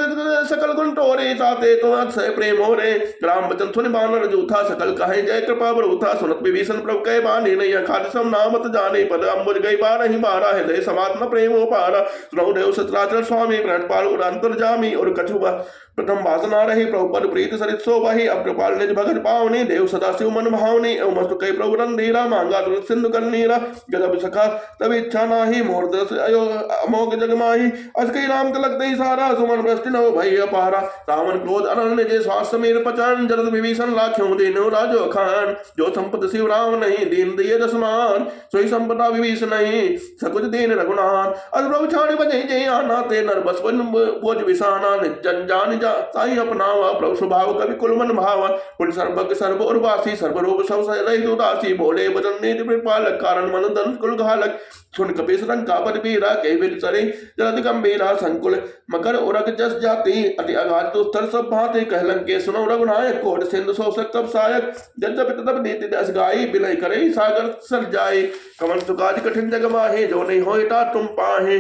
सकल गुण टोरे, ताते तुम अक्षय प्रेम हो रे, राम बचन सुन बानर जूथा, सकल कहे जय कृपा बरूथा, सुनत विभीषण प्रभु कह बानी, नहीं अखाद सम नामत जाने, पद अम्बुज गई बार ही बारा, हृदय समात्म प्रेम हो पारा, सुनौ देव सचराचर स्वामी प्रणपाल अंतर्जामी, और कछु प्रथम वासना रही प्रभु पद प्रीत सरित सो बही। अब कृपाल निज भगत पावनी देव सदा शिव मन भावनी। एवं मस्तु कई प्रभु रंधीरा मांगा तुरंत सिंधु कर नीरा। जब सखा तब इच्छा नाही मोर दस अमोघ जग माही। अस कई राम तिलक दही सारा सुमन वृष्टि नव भई अपारा। रावण क्रोध अनन्य जे श्वास समीर पचान जरद विभीषण लाख्यों दीनो राजो खान। जो संपद शिव राम नहीं दीन दिए दसमान सोई संपदा विभीषण नहीं सकुच दीन रघुनाथ। अस प्रभु छाड़ी बजे जय आना ते नर बस बोझ विसाना। जन जान जा ताई अपनावा प्रभु स्वभाव कवि कुल मन भावा। कुल सर्वज्ञ सर्व उर्वासी सर्वरूप सब रहित उदासी। बोले बदन नीति पालक कारण मन धन कुल घालक। सुन कपीस रंग का पद पीरा कई बिल सरे जलद गंभीरा। संकुल मकर उरग जस जाति अति अगाध दुस्तर सब भांति। कहलन के सुनो रघुनायक कोट सिंधु शोषक तब सायक। जब तब नीति दस गाई बिलय करे सागर सर जाए। कमल सुकाज कठिन जग माहे जो नहीं होता तुम पाहे।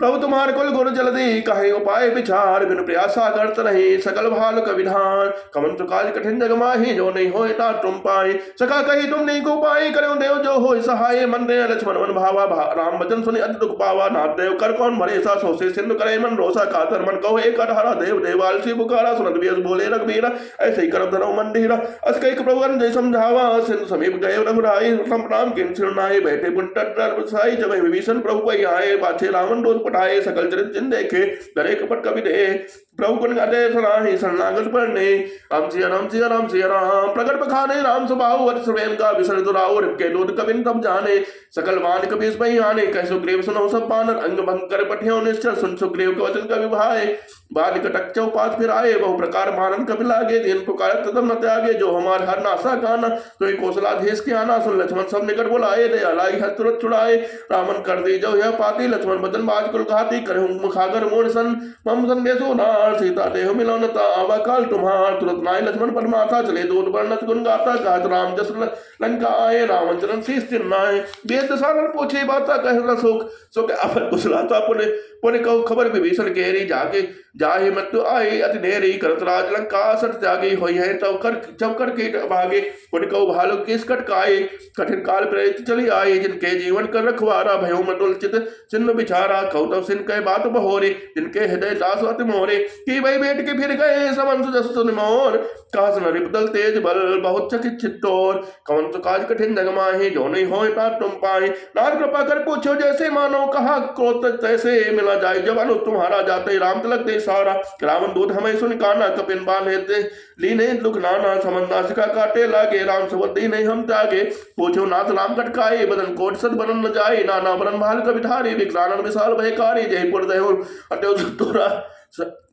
प्रभु तुम्हार कुल गुरु जल्दी कहे उपाय विचार। बिन प्रयासा करत नहीं सकल भाल कविधान। कमन काज कठिन जग माही जो नहीं होए ता तुम पाए। सका कही तुम नहीं को पाए करो देव जो हो सहाय। मन दे लक्ष्मण मन भावा राम वचन सुनि अति दुख पावा। नाथ देव कर कौन भरे सा सोसे सिंधु करे मन रोसा कातर। मन कहो एक अठारा देव देवाल से पुकारा। सुनत बेस बोले रघुबीरा ऐसे ही करब धरो मंदिरा। अस कई प्रभु जय समझावा सिंधु समीप गए रघुराई। राम किन सिरनाए बैठे पुंटर साई। जब विभीषण प्रभु पै आए पाछे रावण रोज पटाए। सकल चरित जिन देखे डरे कपट कवि दे। प्रभु गुण गाते सराहि शरणागत पढ़ने। राम सिया राम सिया राम सिया राम। प्रगट बखाने राम स्वभाव अति सुरेन का विसर दुराव। के लोध कबिन तब जाने सकल मान कबीस पही आने। कह सुग्रीव सुनो सब बानर अंग भंग कर पठियों निश्चर। सुन सुग्रीव के वचन कवि भाए। बाल कटक चौपात फिर आए बहु प्रकार मानन कपि लागे। दिन पुकार तदम न त्यागे जो हमार हर नासा गाना। तो कौशलाधीश के आना सुन लक्ष्मण सब निकट बुलाए। दया लाई हस्त तुरंत छुड़ाए। रावण कर दी जो यह पाती लक्ष्मण बदन बाज कुल घाती। करहु मुखागर मोर सन मम संदेशो नार। सीता देह मिलौनता आवा काल तुम्हार। तुरंत नाय लक्ष्मण परमाता चले दूत वर्णत गुण गाता। कहत राम जस लंका आए रावण चरण शीस चिन्हाए। वेद सागर पूछे बाता कह सुख सुख अपन कुशलाता पुने पुने कहो खबर विभीषण केरी। जाके जाहे मृत्यु आए अति देरी। करत राज लंका सट त्यागी होई है तब कर जब कर कीट भागे। पुने कहो भालु किस कटकाए। कठिन काल प्रेरित चली आए। जिनके जीवन कर रखवारा भयो मटुल चित चिन्ह बिचारा। कहो तब सिन कह बात बहोरे जिनके हृदय दास अति मोरे। की भाई बैठ के फिर गए समन जस सुन मोर। कास न रिपदल तेज बल बहुत चकित चित्तौर। कवन तो काज कठिन जग माही जो नहीं होए ता तुम पाए। नाथ कृपा कर पूछो जैसे मानो कहा क्रोध तैसे मिला जाए। जब अनु तुम्हारा जाते राम तिलक दे सारा। रावण दूत हमें सुन काना कपिन बांधे दे लीने दुख नाना। समन नासिका काटे लागे राम सुबुद्धि नहीं हम त्यागे। पूछो नाथ राम कटकाए बदन कोट सद बनन न जाए। नाना बरन भाल कवि धारी विकलानन विशाल भयकारी। जयपुर दयो अट्यो तोरा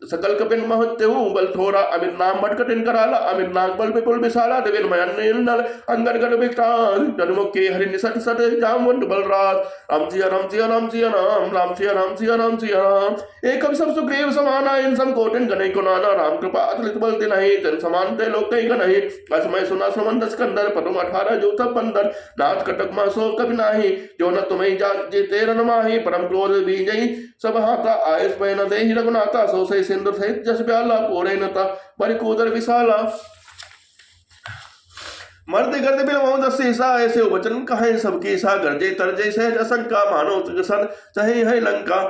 सकल कपिन महत्य बल थोड़ा। अमित नाम भट कठिन कराला। अमित नाग बल विपुल विशाला। देवेन मयन नल अंगन गण विकटाल। जन्मों के हरि निसट सट जामवंत बलराज। राम सिया राम सिया राम सिया राम। राम सिया राम सिया राम सिया राम। एक कवि सब सुग्रीव समाना। इन सम कोटिन गणय को नाना। राम कृपा अतुलित बल नहीं जन समान ते लोक कहीं गणहि। असमय सुना समंद स्कंदर पदम 18 जो तब पंदर। नाथ कटक मा सो कवि नाही जो न तुम्हें जा जेते रन माही। परम क्रोध बीजई सब हाथा आयस पै न देहि रघुनाथा। सो सही सिंधु सहित जस प्याला पोरे नता परिकूदर विशाला। मर्द गर्द बिल मोह दस ईसा ऐसे वचन कहे सबकी सा। गर्जे तरजे सहज असंका मानो तुझ चाहे है लंका।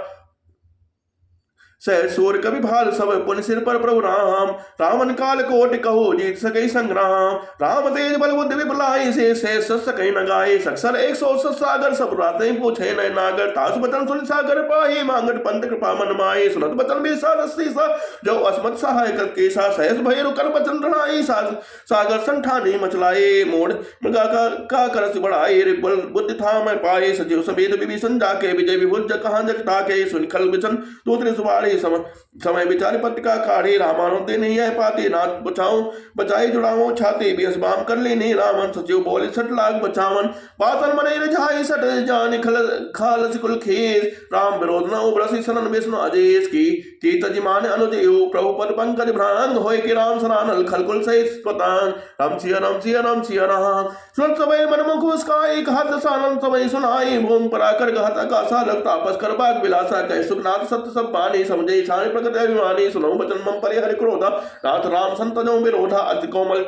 सह सूर कवि भाल सब पुन सिर पर प्रभु राम। रामन काल कोटि कहो जीत सके संग्राम। राम तेज बल बुद्धि विपुलाई से सकै न गाए। सक्सर 100 सागर सब राते पूछे न नागर। तास बचन सुन सागर पाही मांगट पंत कृपा मन माए। सुनत बचन विसा रसीसा जो असमत सहाय केसा। सहस भय कर बचन रणाई सागर संठानी मचलाए। मोड़ मृगा का करस बढ़ाए रिपल बुद्धि था मैं पाए। सजीव समेत विभीषण जाके विजय विभुज कहां जगता के। सुन खल बिचन दूसरे सुबाड़े समय विचार पत्रिका काढ़ी। रामानुदे नहीं है पाती नाथ बचाओ बचाई जुड़ाओ छाती। बेस बाम कर ली नहीं रामन सचिव बोले 60 लाख बचावन। बातन मने रजाई सट जान खालस कुल खेस। राम विरोध न उबरसी सनन विष्णु अजेश की तजिमान अनुदेव। प्रभु पद पंकज भ्रांग होय कि राम सरानल खलकुल सहित स्वतान। राम सिया राम सिया राम सिया राम। सुन समय मनमुख उसकाई कहत सानन समय सुनाई। भूम पराकर गहत का सालक तापस कर बाग विलासा। कह सुखनाथ सत्य सब पानी। जय छाय प्रगति अभिमानी सुनो बचन मम परिहर क्रोधा नाथ राम संतजों विरोधा अति कोमल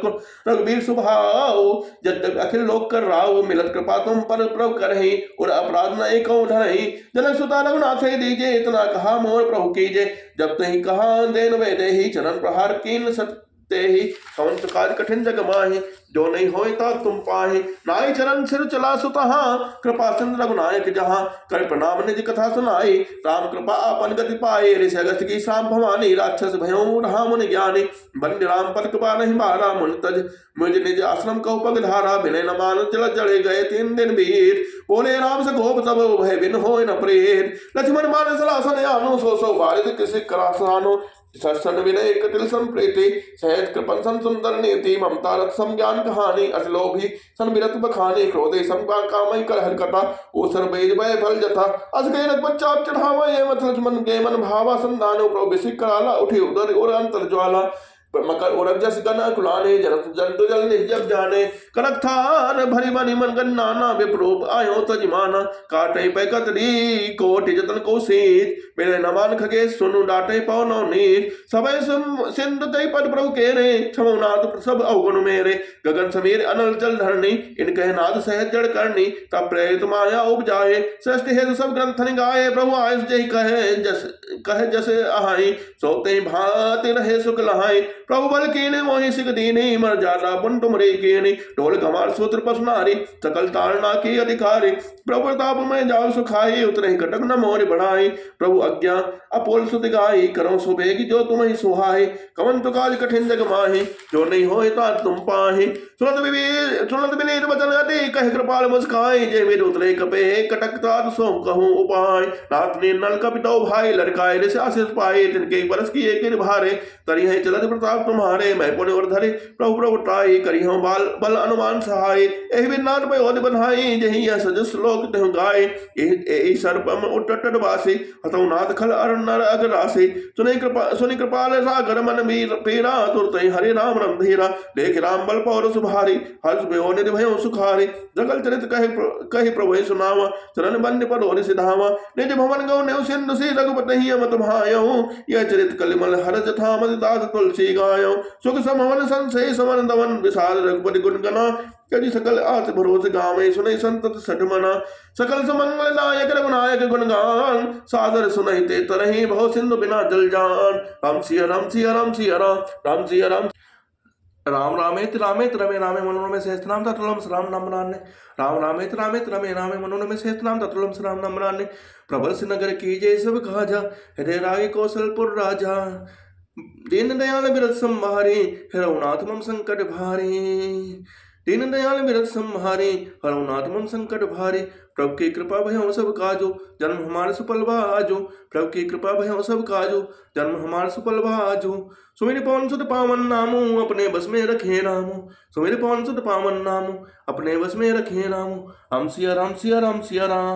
रघुबीर सुभाव जब अखिल लोक कर राव मिलत कृपा तुम पर प्रभु करहि और अपराध न एक ढरहि जनक सुता रघुनाथ दीजे इतना कहा मोर प्रभु कीजे जब तही कहा देन वे देहि चरण प्रहार कीन सत ते ही कवन प्रकार कठिन जग माहि जो नहीं होय ता तुम पाहि नाई चरण सिर चला सुतहा कृपा सिंधु रघुनायक जहाँ कर प्रणाम निज कथा सुनाई राम कृपा आपन गति पाए ऋषि अगस्त की शाम भवानी राक्षस भयो रहा मुनि ज्ञानी बंद राम पर कृपा नहीं बारा मुनि तज मुझ निज आश्रम कहो पग धारा बिने न मान जल जड़े गए 3 दिन बीत बोले राम से गोप तब भय बिन होय न प्रेत लक्ष्मण मान सलासन आनो सो बारिद किसी करासानो सत्सन विनय कटिल संप्रीति सहज कृपन सन सुंदर नीति ममता रथ सम ज्ञान कहानी अटलोभी सन विरत बखानी क्रोधे संका कामय कर हरकता ओ सरबेज भय फल जथा अस गए रघुपत चाप चढ़ावा ये मत लक्ष्मण के मन भावा संदानो प्रभु कराला उठे उदर और अंतर ज्वाला मकर और जस गन कुलाने जंतु जल निर्जब जाने कनक थान भरी मनि मन गन नाना विप्रूप आयो तजमाना काटे पे कतरी कोटि जतन को सीत मेरे नमान खगे सुनु डाटे पवनो नीर सबय सिंधु कई पद प्रभु के रे क्षमनाथ सब अवगुण मेरे गगन समीर अनल जल धरणी इनके नाद सहज जड़ करनी तब प्रेरित माया उपजाए सृष्टि हेतु सब ग्रंथन गाए प्रभु आयुष जय कहे जसे आहाई सोते भांति रहे सुख लहाई प्रभु बल कीने मोहि सिख दीनी मर जाला पुन तुमरे कीनी ढोल कमार सूत्र पसनारी सकल तारणा की अधिकारी प्रभु प्रताप में जाल सुखाई उतरे कटक न मोर बढ़ाई प्रभु अज्ञा अपोल सुत गाई करो सुबेगी जो तुम्हें सुहाई कवन तो काज कठिन जग माही जो नहीं होए ता तुम पाही सुनत विनीत वचन अति कह कृपाल मुस्काई जय मेरे उतरे कपे कटक तात सो कहूँ उपाय नाथ ने नल कपितो भाई लड़काए ऋषि आशीष पाए तिनके बरस की एक भारे तरी है चलत प्रताप तुम्हारे मैं पुण्य और धरे प्रभु प्रभु ट्राई करी हूँ बाल बल अनुमान सहाय एहि बिनाट पे ओद बन्हाई जही यह सज श्लोक तेहु गाय एहि सर्पम उट्टट वासी हतौ नाथ खल अर नर अग राशि सुनि कृपाल सागर मन मीर पीरा तुरत हरे राम रंधीरा देख राम बल पौर सुभारी हर्ष भयो निधि भयो सुखारी जगल चरित कहि प्रभु सुनावा चरण बन्य पर ओरि सिधावा निज भवन गौ नेउ सिंधु सी रघुपति मत भायऊ यह चरित कलिमल हर जथा मति दास तुलसी गायो सुख समवन संशय समन दवन विशाल रघुपति गुण गना यदि सकल आस भरोसे गावे सुनई संतत सठ मना सकल समंगल नायक रघुनायक गुणगान सादर सुनई ते तरही बहु सिंधु बिना जल जान राम सिया राम सिया राम सिया राम सिया राम रामेति रामेति रमे रामे मनोरमे सहस्त्रनाम तत्तुल्यं राम नामनान्य राम रामेति रामेति रमे रामे मनोरमे सहस्त्रनाम तत्तुल्यं राम नामनान्य प्रबल से नगर कीजे सब काजा हृदय रागे कौशलपुर राजा दीन दयाल बिरत संहारे रघुनाथ मम संकट भारे दीन दयाल बिरत संहारे रघुनाथ मम संकट भारे प्रभु की कृपा भयो सब काजो जन्म हमारे सुपल बाजो प्रभु की कृपा भयो सब काजो जन्म हमारे सुपल बाजो सुमिर पवन सुत पावन नामो अपने बस में रखे रामो सुमिर पवन सुत पावन नामो अपने बस में रखे रामो हम सिया राम सिया राम सिया राम।